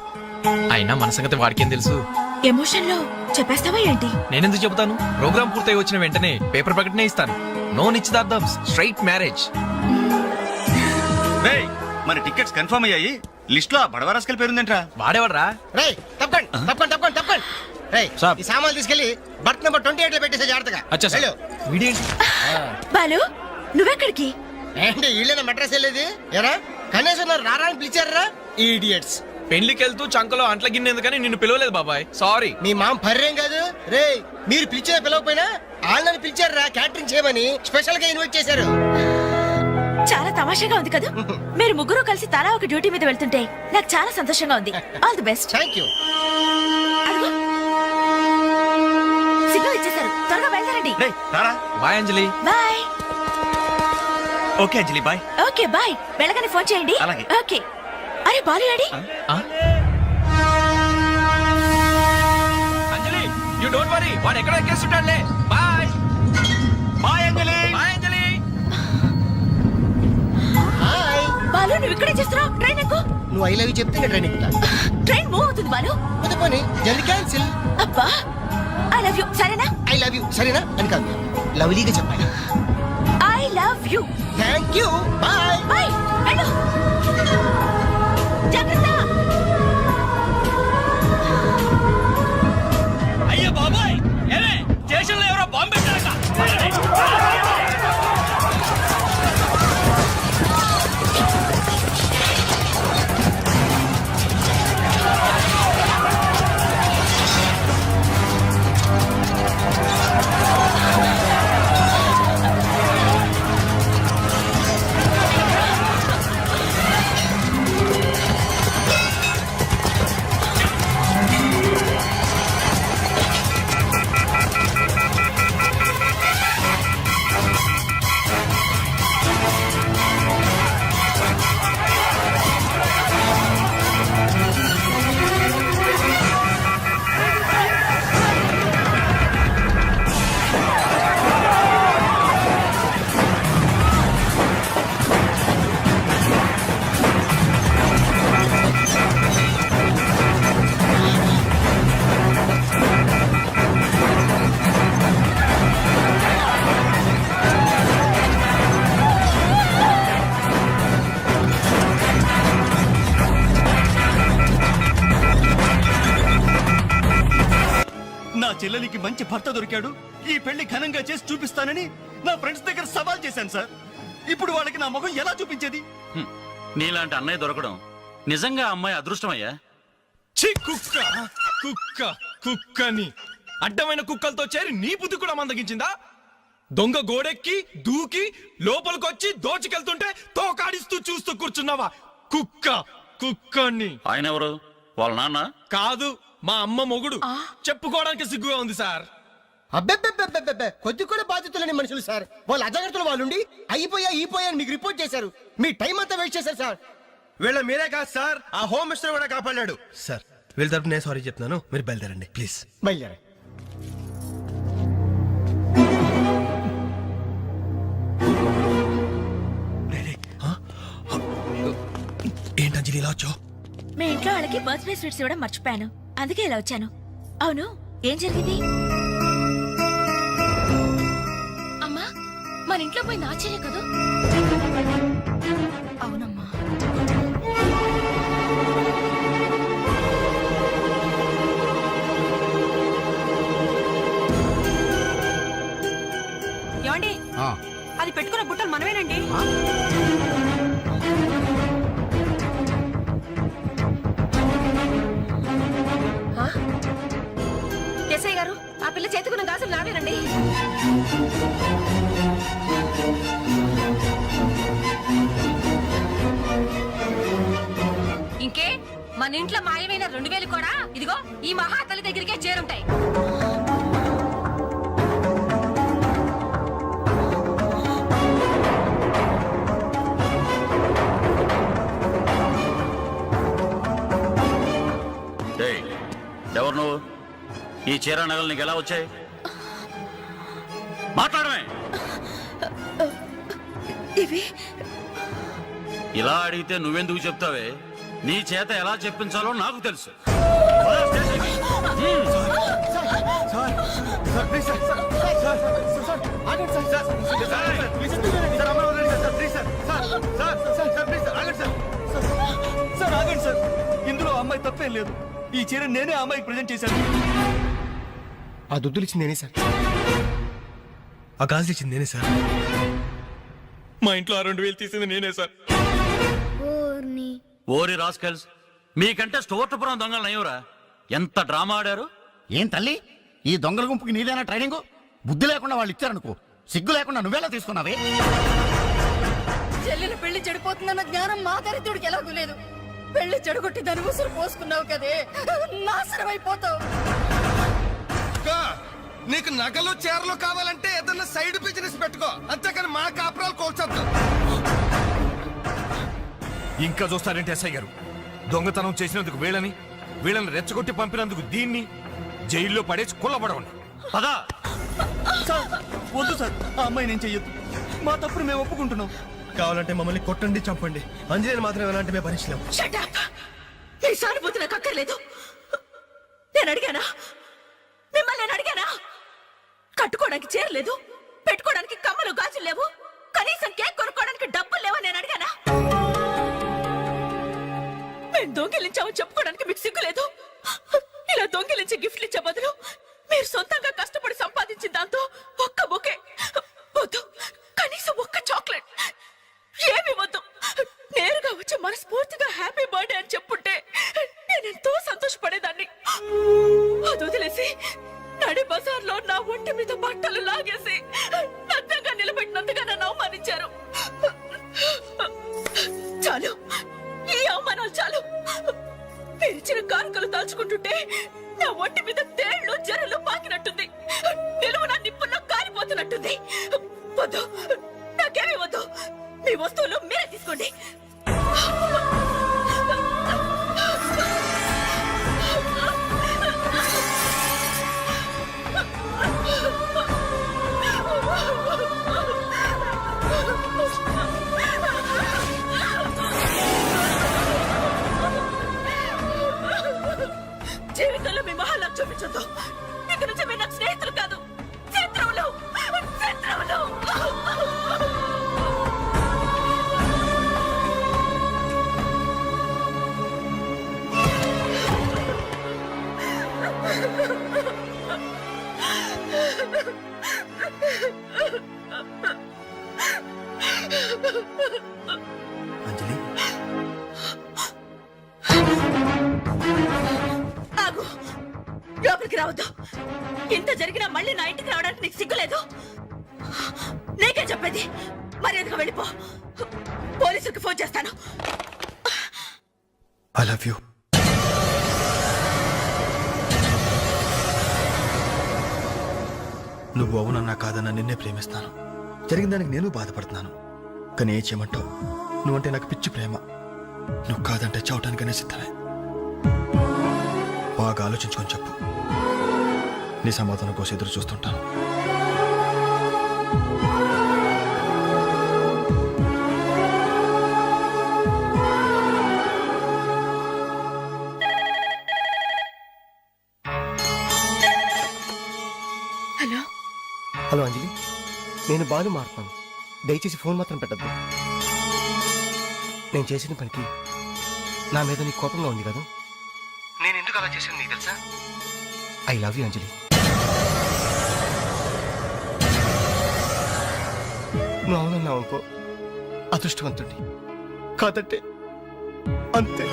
అయినా మన సంగతి వాడికేం తెలుసు. ఎమోషన్ లో చెప్పేస్తావా ఏంటి? నేనెందుకు చెబుతాను? ప్రోగ్రామ్ పూర్తయి వచ్చిన వెంటనే పేపర్ ప్రకటనే ఇస్తాను. నో నిశ్చితార్థం, స్ట్రైట్ మ్యారేజ్. రేయ్, మన టికెట్స్ కన్ఫర్మ్ అయ్యాయి. లిస్ట్ లో ఆ బడవరాస్కల్ పేరుందేంట్రా? వాడేవాడ్రా? రేయ్ తప్పకండి. రేయ్, ఈ సామాన్లు తీసుకెళ్లి బర్త్ నెంబర్ 28 లో పెట్టేసే జాగ్రత్తగా. అచ్చా సార్. వెళ్ళు. వీడేంటి? బాలు, నువ్వెక్కడికి? ఏంటి వీళ్ళైనా మెడ్రాస్ వెళ్ళేది? ఎరా కనీసం నన్ను రారా అని పిలిచారా? ఈడియట్స్. పెళ్లికి వెళ్తూ చంకలో అంట్ల గిన్నెందుకని నిన్ను పిలవలేదు బాబాయ్, సారీ. మీ మామ పర్రేం కాదు. రేయ్, మీరు పిలిచిన పిలవకపోయినా వాళ్ళని పిలిచారా క్యాటరింగ్ చేయమని స్పెషల్ గా ఇన్వైట్ చేశారు. చాలా తమాషాగా ఉంది కదా. మీరు ముగ్గురు కలిసి తలా ఒక డ్యూటీ మీద వెళ్తుంటే నాకు చాలా సంతోషంగా ఉంది. All the best. Thank you. Signal ఇచ్చేశారు, త్వరగా బయలుదేరండి. రేయ్, రారా. Bye Anjali. Bye. Okay Anjali, bye. Okay bye. వెళ్ళగానే ఫోన్ చేయండి. అలాగే. ఓకే. అరే Balu ready? Anjali, you don't worry, వాడు ఎక్కడ ఎక్కేస్తుంటాడులే. Bye. Bye Anjali. Bye Anjali. Hi. Balu, నువ్వు ఇక్కడే చేస్తున్నావు? ట్రైన్ ఎక్కు. నువ్వు ఐ లవ్ యూ చెప్తే ట్రైన్ ఎక్కుతా. ట్రైన్ మూవ్ అవుతుంది బాలు. పోతే పోనీ, జల్ది క్యాన్సిల్. అబ్బా, ఐ లవ్ యూ. సరేనా? ఐ లవ్ యూ సరేనా అని కాదు, లవ్లీగా చెప్పాలి. I love you. Thank you. Bye. Bye. వెళ్ళు. జాగ్రత్త. అయ్యో బాబాయ్, ఏమే స్టేషన్ లో ఎవరో బాంబు పెట్టారట. నా చెల్లెలికి మంచి భర్త దొరికాడు, ఈ పెళ్లి ఘనంగా చేసి చూపిస్తానని నా ఫ్రెండ్స్ దగ్గర సవాల్ చేశాను సార్. ఇప్పుడు వాళ్ళకి నా ముఖం ఎలా చూపించేది? నీలాంటి అన్నయ్య దొరకడం నిజంగా అమ్మాయి అదృష్టమయ్యా. ఛీ, కుక్క కుక్క కుక్కని అడ్డమైన కుక్కలతో చేరి నీ బుద్ధి కూడా మందగించిందా? దొంగ గోడెక్కి దూకి లోపలికొచ్చి దోచుకెళ్తుంటే తోకాడిస్తూ చూస్తూ కూర్చున్నావా? కుక్క కుక్కని. ఆయన ఎవరు? వాళ్ళ నాన్న? కాదు, మా అమ్మ మొగుడు. చెప్పుకోవడానికి సిగ్గుగా ఉంది సార్. అబ్బెబ్బెబ్బెబ్బెబ్బె, కొద్ది కూడా బాధ్యత లేని మనుషులు సార్. వాళ్ళు అజాగ్రత్తలు వాళ్ళుండి అయిపోయా మీకు రిపోర్ట్ చేశారు. మీ టైం అంతా వేస్ట్ చేశారు సార్. వీళ్ళ మీరే కాదు సార్, ఆ హోమ్ మినిస్టర్ కూడా కాపాడాడు సార్. వీళ్ళ తరపు నేను సారీ చెప్తున్నాను, మీరు బయలుదేరండి ప్లీజ్. బయలుదేరా. ఏంటి అంజలి ఇలా వచ్చావు? మీ ఇంట్లో వాళ్ళకి బర్త్డే స్వీట్స్ ఇవ్వడం మర్చిపోయాను, అందుకే ఇలా వచ్చాను. అవును, ఏం జరిగింది? అమ్మా, మన ఇంట్లో పోయింది ఆశ్చర్య కదా. అవునమ్మా. ఏమండి, అది పెట్టుకున్న బుట్టలు మనమేనండి. పిల్ల చేతుకున్న గాజులు నావేనండి. ఇంకే మన ఇంట్లో మాయమైన 2000 కూడా ఇదిగో ఈ మహాతల్లి దగ్గరికే చేరుంటాయి. ఎవరు నువ్వు? ఈ చీర నగలు నీకు ఎలా వచ్చాయి? మాట్లాడమే. ఇవి ఇలా అడిగితే నువ్వెందుకు చెప్తావే? నీ చేత ఎలా చెప్పించాలో నాకు తెలుసు. ఇందులో అమ్మాయి తప్పేం లేదు. ఈ చీర నేనే అమ్మాయికి ప్రజెంట్ చేశాను. ఆ దుద్దులు ఇచ్చింది నేనే సార్. ఆ గాజులు ఇచ్చింది నేనే సార్. మా ఇంట్లో ఆ 2000 తీసింది నేనే సార్. ఓరి రాస్కల్స్, మీకంటే స్టోర్టపురం దొంగలు నయ్యూరా. ఎంత డ్రామా ఆడారు. ఏం తల్లి, ఈ దొంగల గుంపుకి నీదేనా ట్రైనింగ్? బుద్ధి లేకుండా వాళ్ళు ఇచ్చారనుకో, సిగ్గు లేకుండా నువ్వెలా తీసుకున్నావే? చెల్లెలు పెళ్లి చెడిపోతుందన్న జ్ఞానం మా దరిద్రుడికి ఎలాగూ లేదు. పెళ్లి చెడగొట్టి దాని ఉసురు పోసుకున్నావు కదే, నాశనం అయిపోతావు. నీకు నగలు చీరలు కావాలంటే ఏదన్నా సైడ్ బిజినెస్ పెట్టుకో, అంతేకాని మా కాపురాలు కోల్చొద్దు. ఇంకా చూస్తారంటే ఎస్ఐ గారు, దొంగతనం చేసినందుకు వీళ్ళని రెచ్చగొట్టి పంపినందుకు దీన్ని జైల్లో పడేసి కుల్లబడవండి. పదా. వద్దు సార్, ఆ అమ్మాయి నేను చెయ్యొద్దు. మా తప్పుడు మేము ఒప్పుకుంటున్నాం. కావాలంటే మమ్మల్ని కొట్టండి, చంపండి. అంజనేని మాత్రం ఎలాంటి మేము భరించలేం. మీ సానుభూతి నాకు అక్కర్లేదు. నేను అడిగానా? మిమ్మల్ని నేను అడిగానా? కట్టుకోవడానికి చీరలేదు, పెట్టుకోవడానికి కమ్మలు గాజులు లేవు, కనీసం కేక్ కొనుక్కోవడానికి డబ్బులు లేవా నేను అడిగానా? మేము దొంగిలించామని చెప్పుకోవడానికి మీకు సిగ్గులేదు. ఇలా దొంగిలించి గిఫ్ట్లు ఇచ్చే బదులు మీరు సొంతంగా కష్టపడి సంపాదించిన దాంతో ఒక్క బొకే వద్దు, కనీసం ఒక్క చాక్లెట్ ఏమి వద్దు. నేరుగా వచ్చి మనస్ఫూర్తిగా హ్యాపీ బర్త్డే అని చెప్పుంటే నేనెంతో సంతోషపడేదాన్ని. అది వదిలేసి నడి బజార్లో నా ఒంటి మీద బట్టలు లాగేసి నగ్నంగా నిలబెట్టినందుగా నన్ను అవమానించారు. చాలు, ఈ అవమానాలు చాలు. తెరిచిన కానుకలు దాచుకుంటుంటే నా ఒంటి మీద తేళ్లు జరలు పాకినట్టుంది, నిలువున నిప్పుల్లో కాలిపోతున్నట్టుంది. వద్దు, నాకేమీ వద్దు. మీ వస్తువులు మీరే తీసుకోండి. జీవితంలో మీ మహాలకు చూపించొద్దు. ఇక నుంచి మీరు నాకు స్నేహితులు కాదు, శత్రువులు. శత్రువులు. అంజలి, ఆగు, లోపలికి రావద్దు. ఇంత జరిగినా మళ్ళీ నా ఇంటికి రావడానికి నీకు సిగ్గులేదు? నీకే చెప్పేది, మర్యాదగా వెళ్ళిపో. పోలీసులకు ఫోన్ చేస్తాను. I love you. నువ్వు అవునన్నా కాదన్నా నిన్నే ప్రేమిస్తాను. జరిగిన దానికి నేను బాధపడుతున్నాను. కానీ ఏం చేయమంటావు? నువ్వంటే నాకు పిచ్చి ప్రేమ. నువ్వు కాదంటే చావటానికనే సిద్ధమే. బాగా ఆలోచించుకొని చెప్పు. నీ సమాధానం కోసం ఎదురు చూస్తుంటాను. హలో హలో అంజలి, నేను బాలు మారుతాను. దయచేసి ఫోన్ మాత్రం పెట్టద్దు. నేను చేసిన పనికి నా మీద నీకు కోపంగా ఉంది కదా? నేను ఎందుకు అలా చేశాను నీకు తెలుసా? ఐ లవ్ యూ అంజలి. నువ్వు అవునన్నావు అనుకో, అదృష్టవంతుడి. కాదంటే అంతే.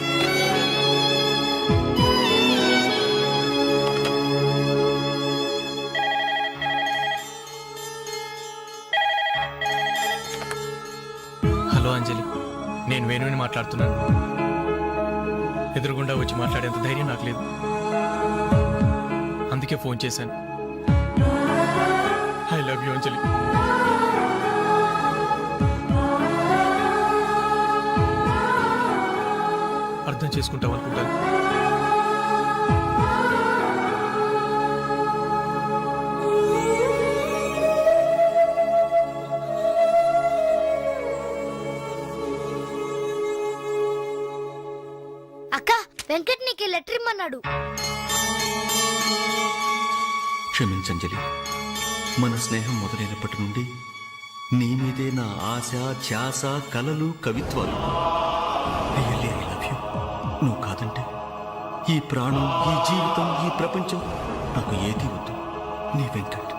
నేను వేణుని మాట్లాడుతున్నాను. ఎదురుగుండా వచ్చి మాట్లాడేంత ధైర్యం నాకు లేదు. అందుకే ఫోన్ చేశాను. ఐ లవ్ యూ అంజలి. అర్థం చేసుకుంటాం అనుకుంటాను. అక్క వెంకట్ నీకు లెటర్ ఇమ్మన్నాడు. క్షమించంజలి, మన స్నేహం మొదలైనప్పటి నుండి నీ మీదే నా ఆశ, ధ్యాస, కలలు, కవిత్వాలు. Really, I love you. నువ్వు కాదంటే ఈ ప్రాణం, ఈ జీవితం, ఈ ప్రపంచం నాకు ఏది వద్దు. నీ వెంకట్.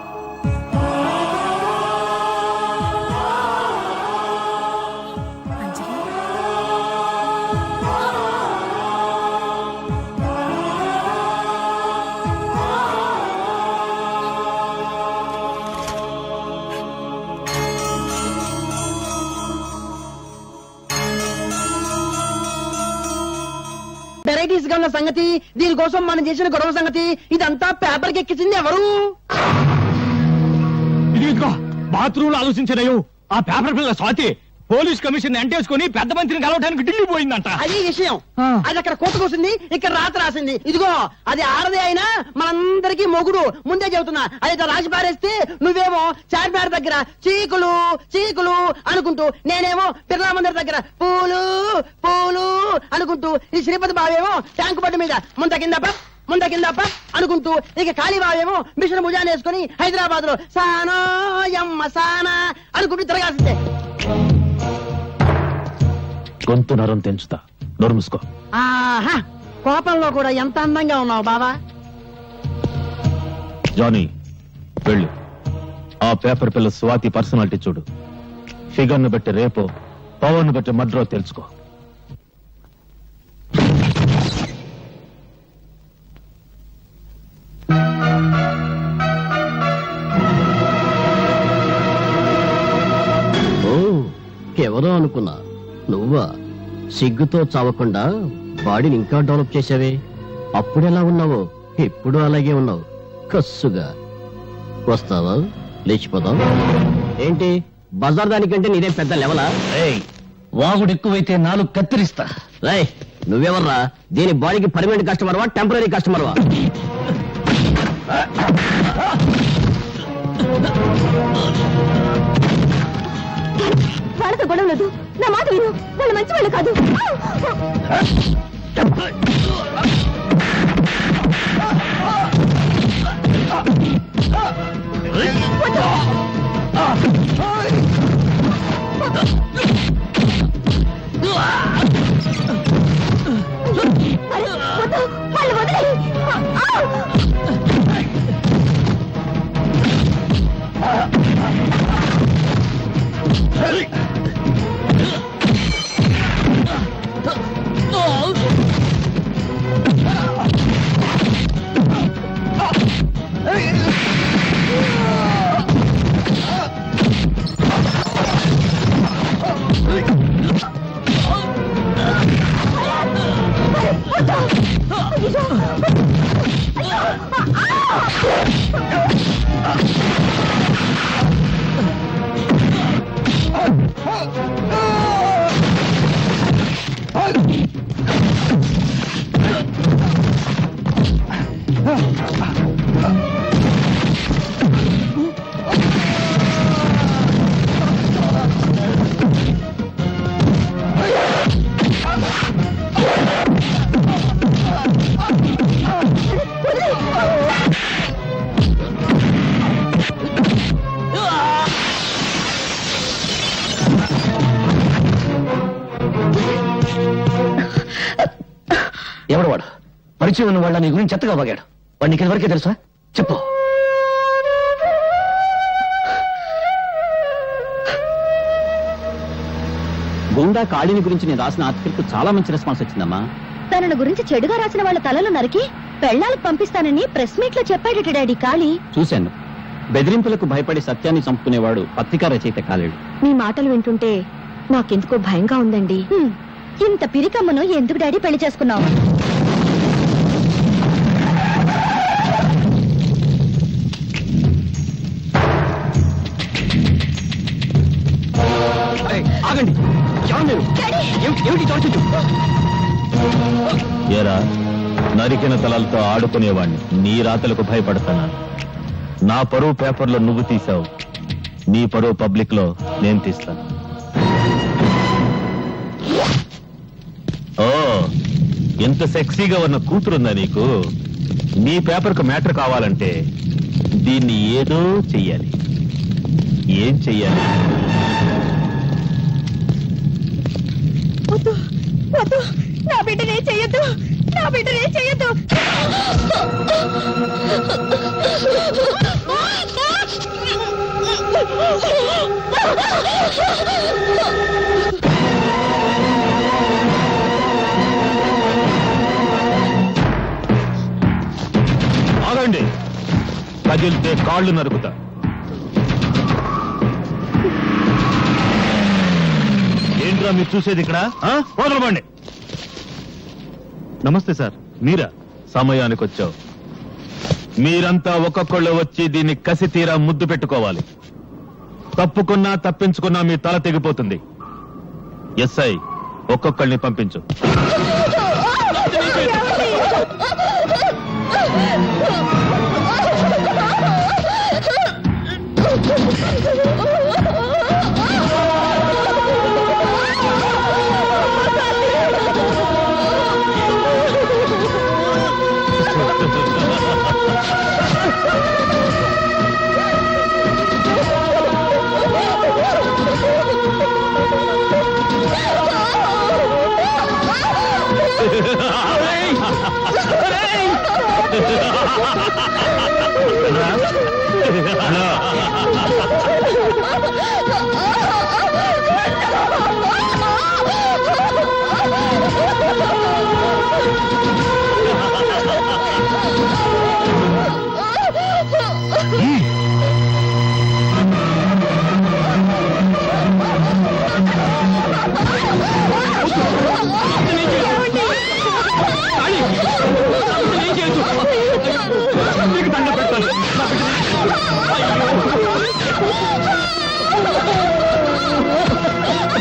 అంజలి, వెరైటీస్ గా ఉన్న సంగతి, దీనికోసం మనం చేసిన గొడవ సంగతి, ఇదంతా పేపర్కి ఎక్కించింది ఎవరు? ఇదిగో బాత్రూమ్ లో ఆలోచించినయో ఆ పేపర్ పిల్ల స్వాతి పోలీస్ కమిషన్ ఎంటేసుకుని పెద్ద మంత్రిని కలవడానికి ఢిల్లీ పోయిందంట. అది విషయం. అది అక్కడ కోత కూసింది, ఇక్కడ రాత రాసింది. ఇదిగో అది ఆడదే అయినా మనందరికీ మొగుడు. ముందే చెబుతున్నా. అది రాసి పారేస్తే నువ్వేమో చార్మినార్ దగ్గర చీకులు చీకులు అనుకుంటూ, నేనేమో బిర్లా మందిర్ దగ్గర పూలు పూలు అనుకుంటూ, ఈ శ్రీపతి బావేమో ట్యాంకు బండి మీద ముంద కింద అనుకుంటూ, ఇక కాళీబావేమో మిషన్ భుజాన్ని వేసుకుని హైదరాబాద్ లో సానా యమ్మ సానా అనుకుంటూ తిరగాల్సిందే. గొంతు నరం తెంచుతా. నోరు మూసుకో. ఆహా, కోపంలో కూడా ఎంత అందంగా ఉన్నావు బావా. జానీ, వెళ్ళు. ఆ పేపర్ పిల్ల స్వాతి పర్సనాలిటీ చూడు. ఫిగర్ ను బట్టి రేపో, పవర్ ను బట్టి మడ్రో తెలుసుకో. ఎవరో అనుకున్నా, నువ్వా? సిగ్గుతో చావకుండా బాడీని ఇంకా డెవలప్ చేసావే. అప్పుడెలా ఉన్నావో ఇప్పుడు అలాగే ఉన్నావు. కస్సుగా వస్తావా? లేచిపోతావు ఏంటి? బజార్ దానికంటే నీదే పెద్ద లెవలా? వాగుడు ఎక్కువైతే నాలుగు కత్తిరిస్తా. రేయ్, నువ్వెవర్రా? దీని బాడీకి పర్మనెంట్ కస్టమర్వా, టెంపరీ కస్టమర్వా? వాళ్ళతో గొడవలేదు. నా మాట విను, వాళ్ళు మంచి వాళ్ళు కాదు. వాళ్ళు వదిలేయ్. ఎవడు వాడు? పరిచయం ఉన్న వాళ్ళ నీ గురించి చెత్తగా బాగాడు. వాడికి కింద వరకే తెలుసా? చెప్పు. గుండా కాళీని గురించి నేను రాసిన ఆర్టికల్ చాలా మంచి రెస్పాన్స్ వచ్చిందమ్మా. తనను గురించి చెడుగా రాసిన వాళ్ళ తలలు నరికి పెళ్ళాలకు పంపిస్తానని ప్రెస్ మీట్ లో చెప్పాడట డాడీ కాళీ. చూశాను. బెదిరింపులకు భయపడి సత్యాన్ని చంపుకునేవాడు పత్రికా రచయిత కాలేడు. మీ మాటలు వింటుంటే నాకెందుకో భయంగా ఉందండి. ఇంత పిరికమ్మను ఎందుకు డాడీ పెళ్లి చేసుకున్నావు? ఆగండి. ఎవరు మీరు? ఏమిటి చోటు? ఏరా, నరికిన తలలతో ఆడుకునేవాణ్ణి నీ రాతలకు భయపడతానా? నా పరువు పేపర్లో నువ్వు తీసావు, నీ పరువు పబ్లిక్ లో నేను తీస్తాను. ఓ, ఎంత సెక్సీగా ఉన్న కూతురుందా నీకు? నీ పేపర్కు మ్యాటర్ కావాలంటే దీన్ని ఏదో చెయ్యాలి. ఏం చెయ్యాలి? నా బిడ్డనే చెయ్యొద్దు, నా బిడ్డనే చెయ్యొద్దు. ఆగండి, కదిలితే కాళ్ళు నరుకుతా. ఏంట్రా మీరు చూసేది ఇక్కడ? వదలబండి. నమస్తే సార్, మీరా? సమయానికి వచ్చావు. మీరంతా ఒక్కొక్కళ్ళు వచ్చి దీన్ని కసి తీరా ముద్దు పెట్టుకోవాలి. తప్పుకున్నా తప్పించుకున్నా మీ తల తెగిపోతుంది. ఎస్ఐ, ఒక్కొక్కళ్ళని పంపించు.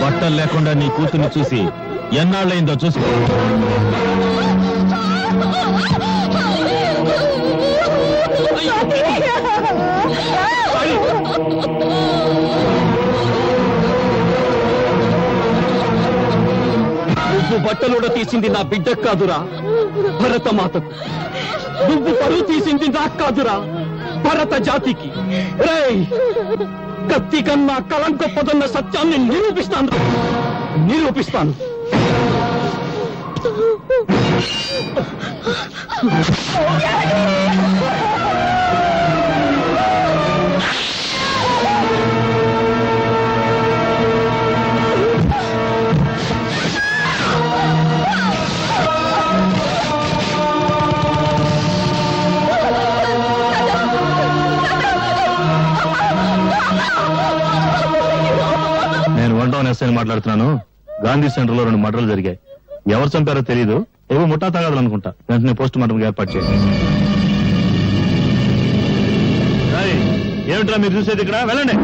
బట్టలు లేకుండా నీ కూతుర్ని చూసి ఎన్నాళ్ళైందో చూసుకో. నువ్వు బట్టలుడ తీసింది నా బిడ్డకు కాదురా, భరతమాతకు. నువ్వు పరువు తీసింది నాకు కాదురా, భరత జాతికి. రేయ్, కత్తి కన్నా కలం గొప్పదన్న సత్యాన్ని నిరూపిస్తాను. నేను 1 టౌన్ ఎస్ఐని మాట్లాడుతున్నాను. గాంధీ సెంటర్ లో 2 మర్డర్లు జరిగాయి. ఎవరు చంపారో తెలియదు. ఏవో ముఠా తగాదాలు అనుకుంటా. వెంటనే పోస్ట్ మార్టం ఏర్పాటు చేయండి. ఏమిట్రా మీరు చూసేది ఇక్కడ? వెళ్ళండి.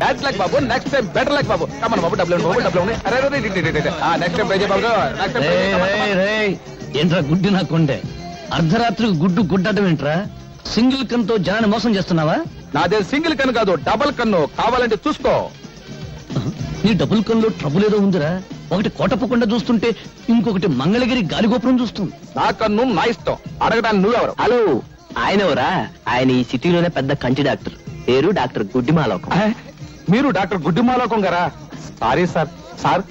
That's like Babu. Next time better like Babu. Come on, Babu. Double. Next time, Babu. Next time. ఏంట్రా గుడ్డి నా కొండే? అర్ధరాత్రికి గుడ్డు గుడ్డటం ఏంట్రా? సింగిల్ కన్తో జనాన్ని మోసం చేస్తున్నావా? నాదే సింగిల్ కన్ను కాదు, డబుల్ కన్ను. కావాలంటే చూసుకో. నీ డబుల్ కన్నులో ట్రబుల్ ఏదో ఉందిరా. ఒకటి కోటప్పకుండా చూస్తుంటే ఇంకొకటి మంగళగిరి గాలిగోపురం చూస్తుంది. నా కన్ను నా ఇష్టం. అడగడానికి నువ్వెవరు? హలో, ఆయన ఎవరా? ఆయన ఈ సిటీలోనే పెద్ద కంటి డాక్టర్. పేరు డాక్టర్ గుడ్డిమాలోకం. మీరు డాక్టర్ గుడ్డిమాలోకం గారా? Sorry sir.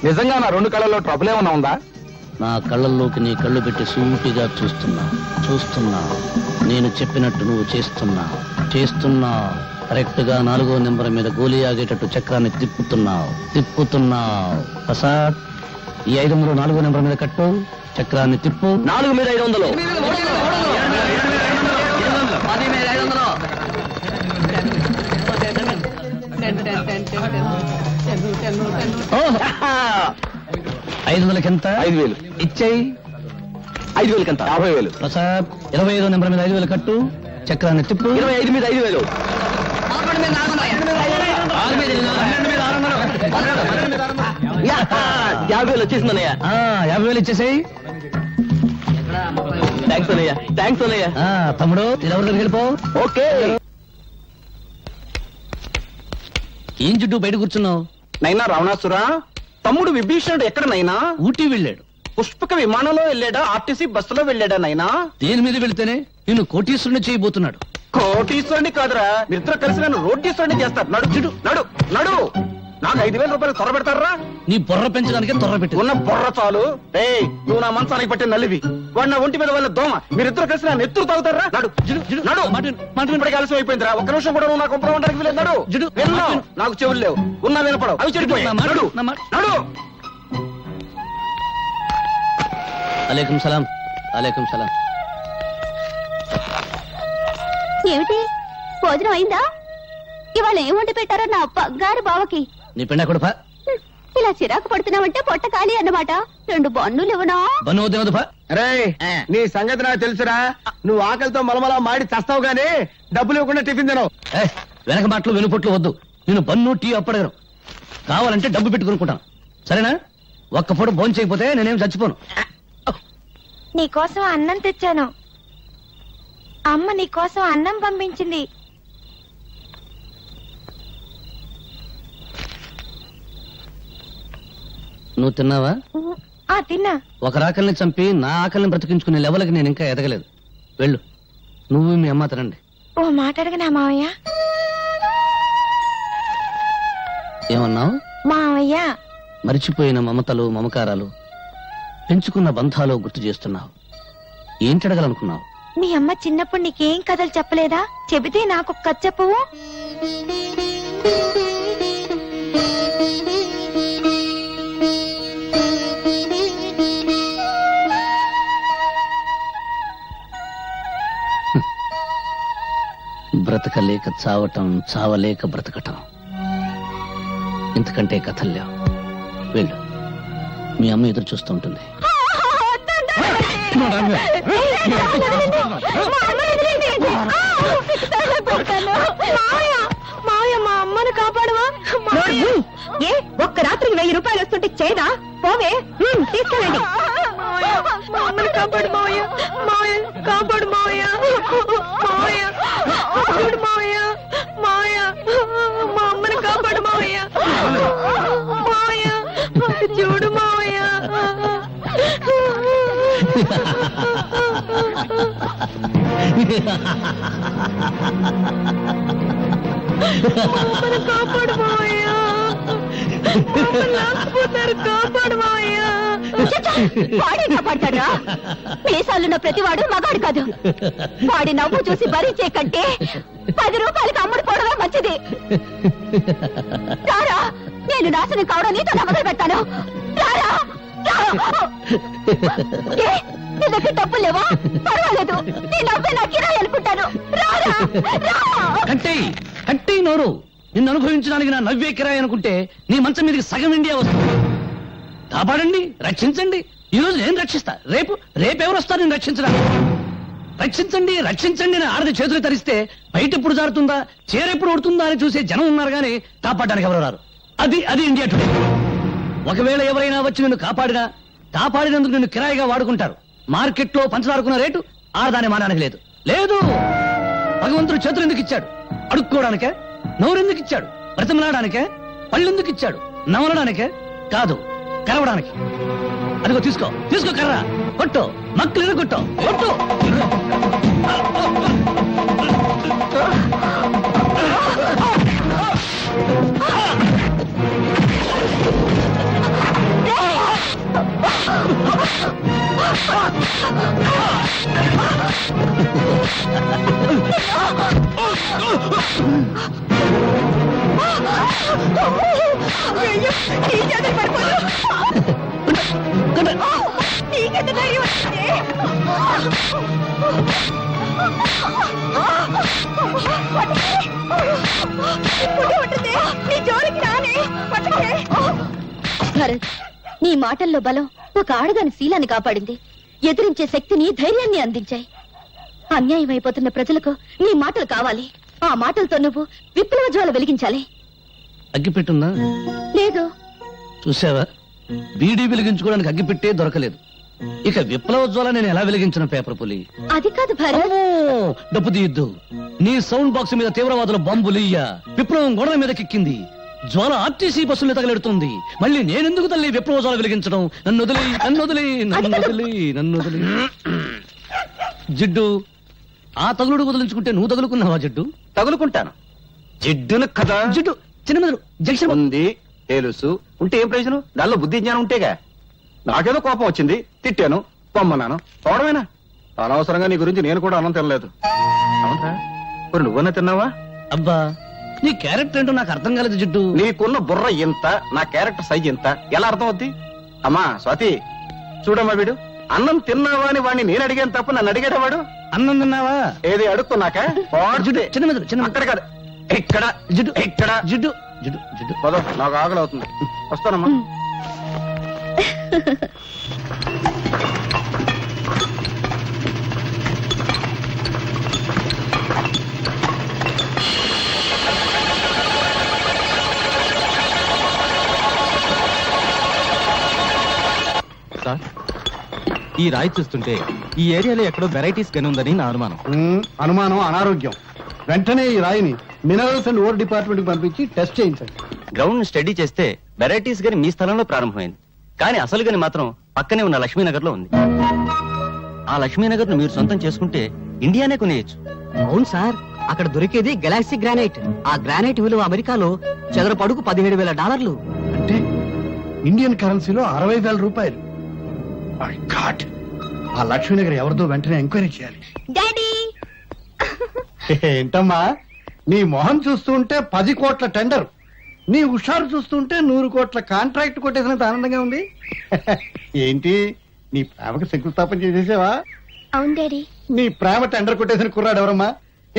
నిజంగా నా 2 కళ్ళలో ట్రబుల్ ఏమన్నా ఉందా? నా కళ్ళల్లోకి నీ కళ్ళు పెట్టి సూటిగా చూస్తున్నా నేను చెప్పినట్టు నువ్వు చేస్తున్నా కరెక్ట్ గా 4వ నెంబర్ మీద గోలీ ఆగేటట్టు చక్రాన్ని తిప్పుతున్నావు ప్రసాద్. ఈ 500 4వ నెంబర్ మీద కట్టు, చక్రాన్ని తిప్పు. 4 మీద 500. ఐదు వందలకి ఎంత? 5,000 ఇచ్చేయి. 5,000 ఎంత? 50,000. ప్రసాద్ 25వ నెంబర్ మీద 5,000 కట్టు, చక్రాన్ని తిప్పు. 25 మీద 5,000. 50,000 వచ్చేసిందన్నయ్య. 50,000 ఇచ్చేసేయి. థ్యాంక్స్ అన్నయ్య. తమ్ముడు ఎవరి దగ్గరికి వెళ్ళిపో. ఓకే. ఏం చుట్టూ బయట కూర్చున్నావు? నైనా రావణాసురా, తమ్ముడు విభీషణుడు ఎక్కడ నైనా? ఊటీ వెళ్ళాడు. పుష్పక విమానంలో వెళ్ళాడా, ఆర్టీసీ బస్సులో వెళ్ళాడా నైనా? దేని మీద వెళితేనే నిన్ను కోటీశ్వరుని చేయబోతున్నాడు. కోటీశ్వరుని కాదురా, మీరిద్దరు కలిసి నన్ను రోడ్డీశ్వరుని చేస్తారు. నడు చిడు నడు నడు. నాకు 5,000 రూపాయలు త్వర పెడతారా? నీ బుర్ర పెంచడానికే త్వర పెట్టి ఉన్న బుర్ర చాలు. నువ్వు నా మంచానికి పట్టిన నల్లివి, వాడు నా ఒంటి మీద వాళ్ళ దోమ. మీరిద్దరు కలిసి నన్ను ఎత్తురు తాగుతారా? నడు నడు. ఇప్పటికి ఆలస్యం అయిపోయిందిరా. ఒక్క నిమిషం కూడా నువ్వు నాకు ఉండడానికి వీలేదు. నడు విన్నా. నాకు చెవులు లేవు, ఉన్నా వినపడవు, అవి చెడిపోయి. నడు నడు. అలైకుం సలాం. ఏమిటి భోజనం అయిందా? ఇవాళ ఏం వండి పెట్టారో నా బంగారు బావకి. నీ పెండ కొడుపా. ఇలా చిరాకు పడుతున్నావంటే పొట్ట ఖాళీ అన్నమాట. 2 బన్నులు ఇవ్వనా? రే, నీ సంగతి నాకు తెలుసురా. నువ్వు ఆకలితో మలమలా మాడి చస్తావు గానీ డబ్బులు ఇవ్వకుండా టిఫిన్ తినవు. వెనక మాటలు వెనుపొట్లు వద్దు. నేను బన్ను టీ అప్పడగను. కావాలంటే డబ్బు పెట్టుకునుకుంటాను, సరేనా? ఒక్క పూట భోజనం చేయకపోతే నేనేం చచ్చిపోను. నీకోసం అన్నం తెచ్చాను. అమ్మ నీకోసం అన్నం పంపించింది. నువ్వు తిన్నావా? తిన్నా. ఒక ఆకలిని చంపి నా ఆకలిని బ్రతికించుకునే లెవెల్కి నేను ఇంకా ఎదగలేదు. వెళ్ళు, నువ్వు మీ అమ్మ తినండి. ఓ మాట అడగనా మావయ్య? ఏమన్నావు? మావయ్య, మరిచిపోయిన మమతలు మమకారాలు, పెంచుకున్న బంధాలు గుర్తు చేస్తున్నావు. ఏంటి అడగాలనుకున్నావు? మీ అమ్మ చిన్నప్పుడు నీకేం కథలు చెప్పలేదా? చెబితే నాకు కథ చెప్పవు. బ్రతకలేక చావటం, చావలేక బ్రతకటం, ఇంతకంటే కథలు లేవు. వెళ్ళు, మీ అమ్మ ఎదురు చూస్తూ ఉంటుంది. మావయ్య, మా అమ్మను కాపాడవా? ఏ ఒక్క రాత్రికి 1000 రూపాయలు వస్తుంటే చేయదా? పోవే, తీసుకెళ్ళండి. మా అమ్మను కాపాడు మావయ్య. మావయ్య కాపాడు మావయ్య. మావయ్య కాపాడు మావయ్య. మావయ్య, మా అమ్మను కాపాడు మావయ్య. మావయ్య చూడు మావయ్య. కాపాడు మావయ్య. కాపాడు మావయ్య. వాడే కాపాడతాడా? మీసాలున్న ప్రతివాడు మగాడు కాదు. వాడి నవ్వు చూసి భరించే కంటే 10 రూపాయలకి అమ్ముడు పోవడమే మంచిది. రారా, నేను నాశనం కావడం నీతో మొదలు పెడతాను. రారా. నీ దగ్గర డబ్బులు లేవా? పర్వాలేదు, నీ నవ్వే నా కిరాయి అనుకుంటాను. రారా. కట్టి నోరు. నిన్ను అనుభవించడానికి నా నవ్వే కిరాయి అనుకుంటే నీ మంచం మీదకి సగం ఇండియా వస్తుంది. కాపాడండి, రక్షించండి. ఈ రోజు నేను రక్షిస్తా, రేపెవరు వస్తారు నేను రక్షించడానికి? రక్షించండి అని ఆడది చేతులు తరిస్తే బయట ఎప్పుడు జారుతుందా, చీరెప్పుడు ఉడుతుందా అని చూసే జనం ఉన్నారు కానీ కాపాడడానికి ఎవరు రారు. అది ఇండియా టుడే. ఒకవేళ ఎవరైనా వచ్చి నిన్ను కాపాడినందుకు నిన్ను కిరాయిగా వాడుకుంటారు. మార్కెట్లో పంచదారుకున్న రేటు ఆడదాని మానానికి లేదు. భగవంతుడు చేతులు ఎందుకు ఇచ్చాడు? అడుక్కోవడానికే? నోరెందుకు ఇచ్చాడు? బ్రతిమలాడానికే? పళ్ళెందుకు ఇచ్చాడు? నమలడానికే కాదు, కరవడానికి. అదిగో తీసుకో కర్ర, కొట్టు, మక్కులు కొట్టు. భరత్, నీ మాటల్లో బలం ఒక ఆడదాని శీలాన్ని కాపాడింది. ఎదిరించే శక్తిని, ధైర్యాన్ని అందించాయి. అన్యాయం అయిపోతున్న ప్రజలకు నీ మాటలు కావాలి. ఆ మాటలతో నువ్వు విప్లవ జ్వాల వెలిగించాలి. అగ్గిపెట్టుందా? లేదు. చూసావా, బీడీ వెలిగించుకోవడానికి అగ్గిపెట్టే దొరకలేదు. ఇక విప్లవ జ్వాల నేను ఎలా వెలిగించిన పేపర్ పులి? అది కాదు భరత్. డబ్బు తీయద్దు. నీ సౌండ్ బాక్స్ మీద తీవ్రవాదుల బాంబులియ్య. విప్లవం గొడవ మీద కిక్కింది. జ్వాల ఆర్టీసీ బస్సులు తగలెడుతుంది. మళ్ళీ నేనెందుకు తల్లి విప్లవ జ్వాల వెలిగించడం? నన్ను వదిలి, నన్ను వదిలి, నన్ను వదిలి, నన్ను వదిలి. జిడ్డు, ఆ తగులుడు వదిలించుకుంటే నువ్వు తగులుకున్నావా జిడ్డు? తగులుకుంటాను. జిడ్డును కదా. జిడ్డు చిన్న మెదడు జంక్షన్ ఉంది, తెలుసు. ఉంటే ఏం ప్రయోజనం? దానిలో బుద్ధి జ్ఞానం ఉంటేగా. నాకేదో కోపం వచ్చింది, తిట్టాను, పొమ్మన్నాను. పోవడమేనా? అనవసరంగా నీ గురించి నేను కూడా అన్నం తినలేదు. అవునా? మరి నువ్వన్నా తిన్నావా? అబ్బా, నీ క్యారెక్టర్ ఏంటో నాకు అర్థం కాలేదు జిడ్డు. నీకున్న బుర్ర ఎంత, నా క్యారెక్టర్ సైజ్ ఎంత, ఎలా అర్థం అవుద్ది? అమ్మా స్వాతి, చూడమ్మా, వీడు అన్నం తిన్నావా అని వాడిని నేను అడిగాను తప్ప నన్ను అడిగాడు వాడు. అన్నం తిన్నావా ఏది అడుక్కున్నాక చిన్న మెదడు, చిన్న అక్కడ కాదు, ఇక్కడ జిడ్డు, ఇక్కడ జిడ్డు జిడ్డు జిడ్డు. పదో, నాకు ఆకలి అవుతుంది. వస్తానమ్మా. సార్, ఈ రాయి చూస్తుంటే ఈ ఏరియాలో ఎక్కడో వెరైటీస్ గని ఉందని నా అనుమానం. అనుమానం అనారోగ్యం. వెంటనే ఈ రాయిని మినరల్స్ అండ్ ఓర్ డిపార్ట్మెంట్ కి పంపించి టెస్ట్ చేయించండి. గ్రౌండ్ స్టడీ చేస్తే వెరైటీస్ గని మీ స్థలంలో ప్రారంభమైంది, కానీ అసలు గని మాత్రం పక్కనే ఉన్న లక్ష్మీనగర్ లో ఉంది. ఆ లక్ష్మీనగర్ ను మీరు సొంతం చేసుకుంటే ఇండియానే కొనేయచ్చు. అవును సార్, అక్కడ దొరికేది గెలాక్సీ గ్రానైట్. ఆ గ్రానైట్ విలువ అమెరికాలో చదరపు అడుగు $17,000. అంటే ఇండియన్ కరెన్సీలో 60,000 రూపాయలు. My God! ఆ లక్ష్మీనగర్ ఎవరిదో వెంటనే ఎంక్వైరీ చేయాలి. డాడీ, ఏంటమ్మా, నీ మొహం చూస్తుంటే 10 కోట్ల టెండర్, నీ హుషారు చూస్తుంటే 100 కోట్ల కాంట్రాక్ట్ కొట్టేసినంత ఆనందంగా ఉంది. ఏంటి, నీ ప్రేమకు శంకుస్థాపన చేసేసావా? అవును డాడీ. నీ ప్రేమ టెండర్ కొట్టేసిన కుర్రాడు ఎవరమ్మా?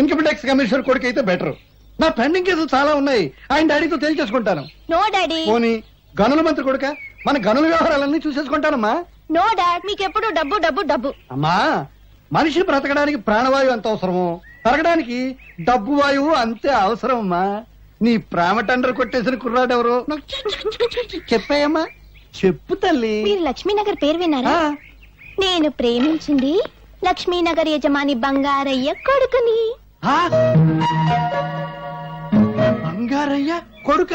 ఇన్కమ్ ట్యాక్స్ కమిషనర్ కొడుకు అయితే బెటర్. నా పెండింగ్ కేసులు చాలా ఉన్నాయి, ఆయన డాడీతో తేల్చేసుకుంటాను. No daddy. పోనీ గనుల మంత్రి కొడుక, మన గనుల వ్యవహారాలన్నీ చూసేసుకుంటానమ్మా. నో డాడ్, మీకెప్పుడు డబ్బు డబ్బు డబ్బు. అమ్మా, మనిషి బ్రతకడానికి ప్రాణవాయువు ఎంత అవసరమో పెరగడానికి డబ్బు వాయువు అంతే అవసరం. అమ్మా, నీ ప్రేమ టెండర్ కొట్టేసిన కుర్రాడు ఎవరు చెప్పాయమ్మా? చెప్పు తల్లి. మీరు లక్ష్మీనగర్ పేరు విన్నారా? నేను ప్రేమించింది లక్ష్మీనగర్ యజమాని బంగారయ్య కొడుకుని. బంగారయ్య కొడుక?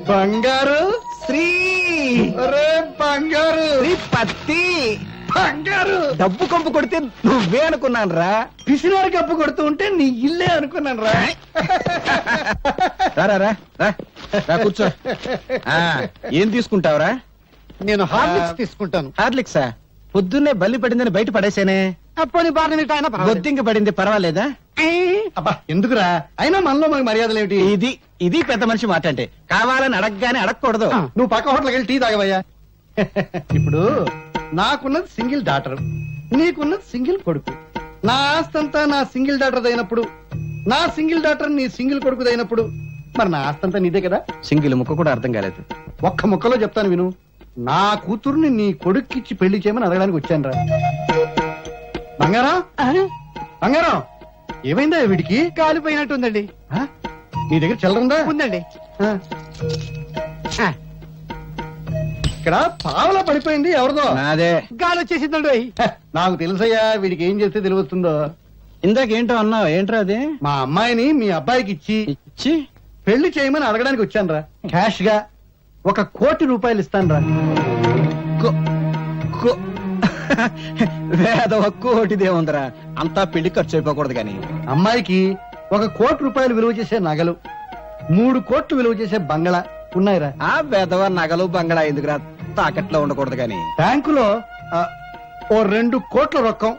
బంగారు శ్రీ, బంగారు పత్తి, బంగారు డబ్బు కంపు కొడితే నువ్వే అనుకున్నాను రా. పిసినారు కప్పు కొడుతూ ఉంటే నీ ఇల్లే అనుకున్నాను రా. కూర్చో. ఏం తీసుకుంటావురా? నేను హార్లిక్స్ తీసుకుంటాను. హార్లిక్సా? పొద్దున్నే బల్లి పడిందని బయట పడేసేనే. బొద్దింక పడింది, పర్వాలేదా? అబ్బా ఎందుకురా, అయినా మనలో మనకి మర్యాదలు ఏమిటి? ఇది పెద్ద మనిషి మాట అంటే. కావాలని అడగగానే అడగకూడదు. నువ్వు పక్క హోటల్కి వెళ్ళి టీ తాగవయ్యా. ఇప్పుడు నాకున్నది సింగిల్ డాటర్, నీకున్నది సింగిల్ కొడుకు. నా ఆస్తంతా నా సింగిల్ డాటర్ అయినప్పుడు, నా సింగిల్ డాటర్ నీ సింగిల్ కొడుకు అయినప్పుడు, మరి నా ఆస్తంతా నీదే కదా. సింగిల్ ముక్క కూడా అర్థం కాలేదు. ఒక్క ముక్కలో చెప్తాను విను. నా కూతుర్ని నీ కొడుక్కిచ్చి పెళ్లి చేయమని అడగడానికి వచ్చాను రా. బంగారం, బంగారం, ఏమైందా వీడికి? కాలిపోయినట్టుందండి. నీ దగ్గర చిల్లరుందా? ఉందండి. ఇక్కడ పావలా పడిపోయింది, ఎవరిదో? అదే. గాలి వచ్చేసిందండి. నాకు తెలుసయ్యా, వీడికి ఏం చేస్తే తెలివస్తుందో. ఇందాకేంటో అన్నావు, ఏంట్రా అది? మా అమ్మాయిని మీ అబ్బాయికి ఇచ్చి పెళ్లి చేయమని అడగడానికి వచ్చాను రా. క్యాష్ గా 1 కోటి రూపాయలు ఇస్తాను రా. వేద కోటిదే ఉందిరా, అంతా పెళ్లి ఖర్చు అయిపోకూడదు. కానీ అమ్మాయికి 1 కోటి రూపాయలు విలువ చేసే నగలు, 3 కోట్లు విలువ చేసే బంగళా ఉన్నాయిరా. ఆ వేదవ నగలు బంగళా ఎందుకురా, తాకట్లో ఉండకూడదు గాని. బ్యాంకులో ఓ 2 కోట్ల రొక్కం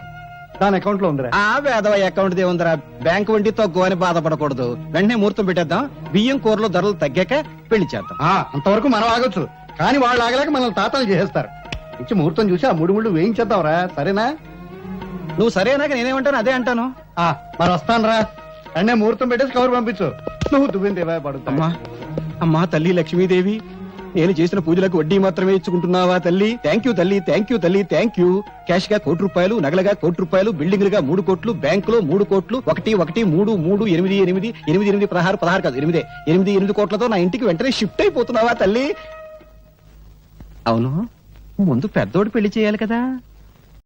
దాని అకౌంట్ లో ఉందిరా. ఆ వేదవ అకౌంట్ దేవుందిరా, బ్యాంక్ వడ్డీ తక్కువ అని బాధపడకూడదు. వెంటనే ముహూర్తం పెట్టేద్దాం, బియ్యం కూరలో ధరలు తగ్గాక పెళ్లి చేద్దాం. అంతవరకు మనం ఆగొచ్చు, కానీ వాళ్ళు ఆగలేక మనల్ని తాతలు చేసేస్తారు. ఇచ్చి ముహూర్తం చూసి ఆ 3 ముళ్ళు వేయించేద్దాంరా, సరేనా? నువ్వు సరేనాక నేనేమంటాను అదే అంటాను. మరి వస్తాను రా, అన్నే ముహూర్తం పెట్టేసి కవర్ పంపించు. నువ్వు దువ్విందేవా పడుతా. అమ్మా తల్లి లక్ష్మీదేవి, నేను చేసిన పూజలకు వడ్డీ మాత్రమే ఇచ్చుకుంటున్నావా తల్లి? థ్యాంక్ యూ తల్లి, థ్యాంక్ యూ తల్లి, థ్యాంక్ యూ. క్యాష్ గా 1 కోటి రూపాయలు, నగలుగా 1 కోటి రూపాయలు, బిల్డింగ్లుగా 3 కోట్లు, బ్యాంకులో 3 కోట్లు, 1 1 3 3 8 8 8 8 16 కాదు 8 కోట్లతో నా ఇంటికి వెంటనే షిఫ్ట్ అయిపోతున్నావా తల్లి? అవును, ముందు పెద్దోడు పెళ్లి చేయాలి కదా.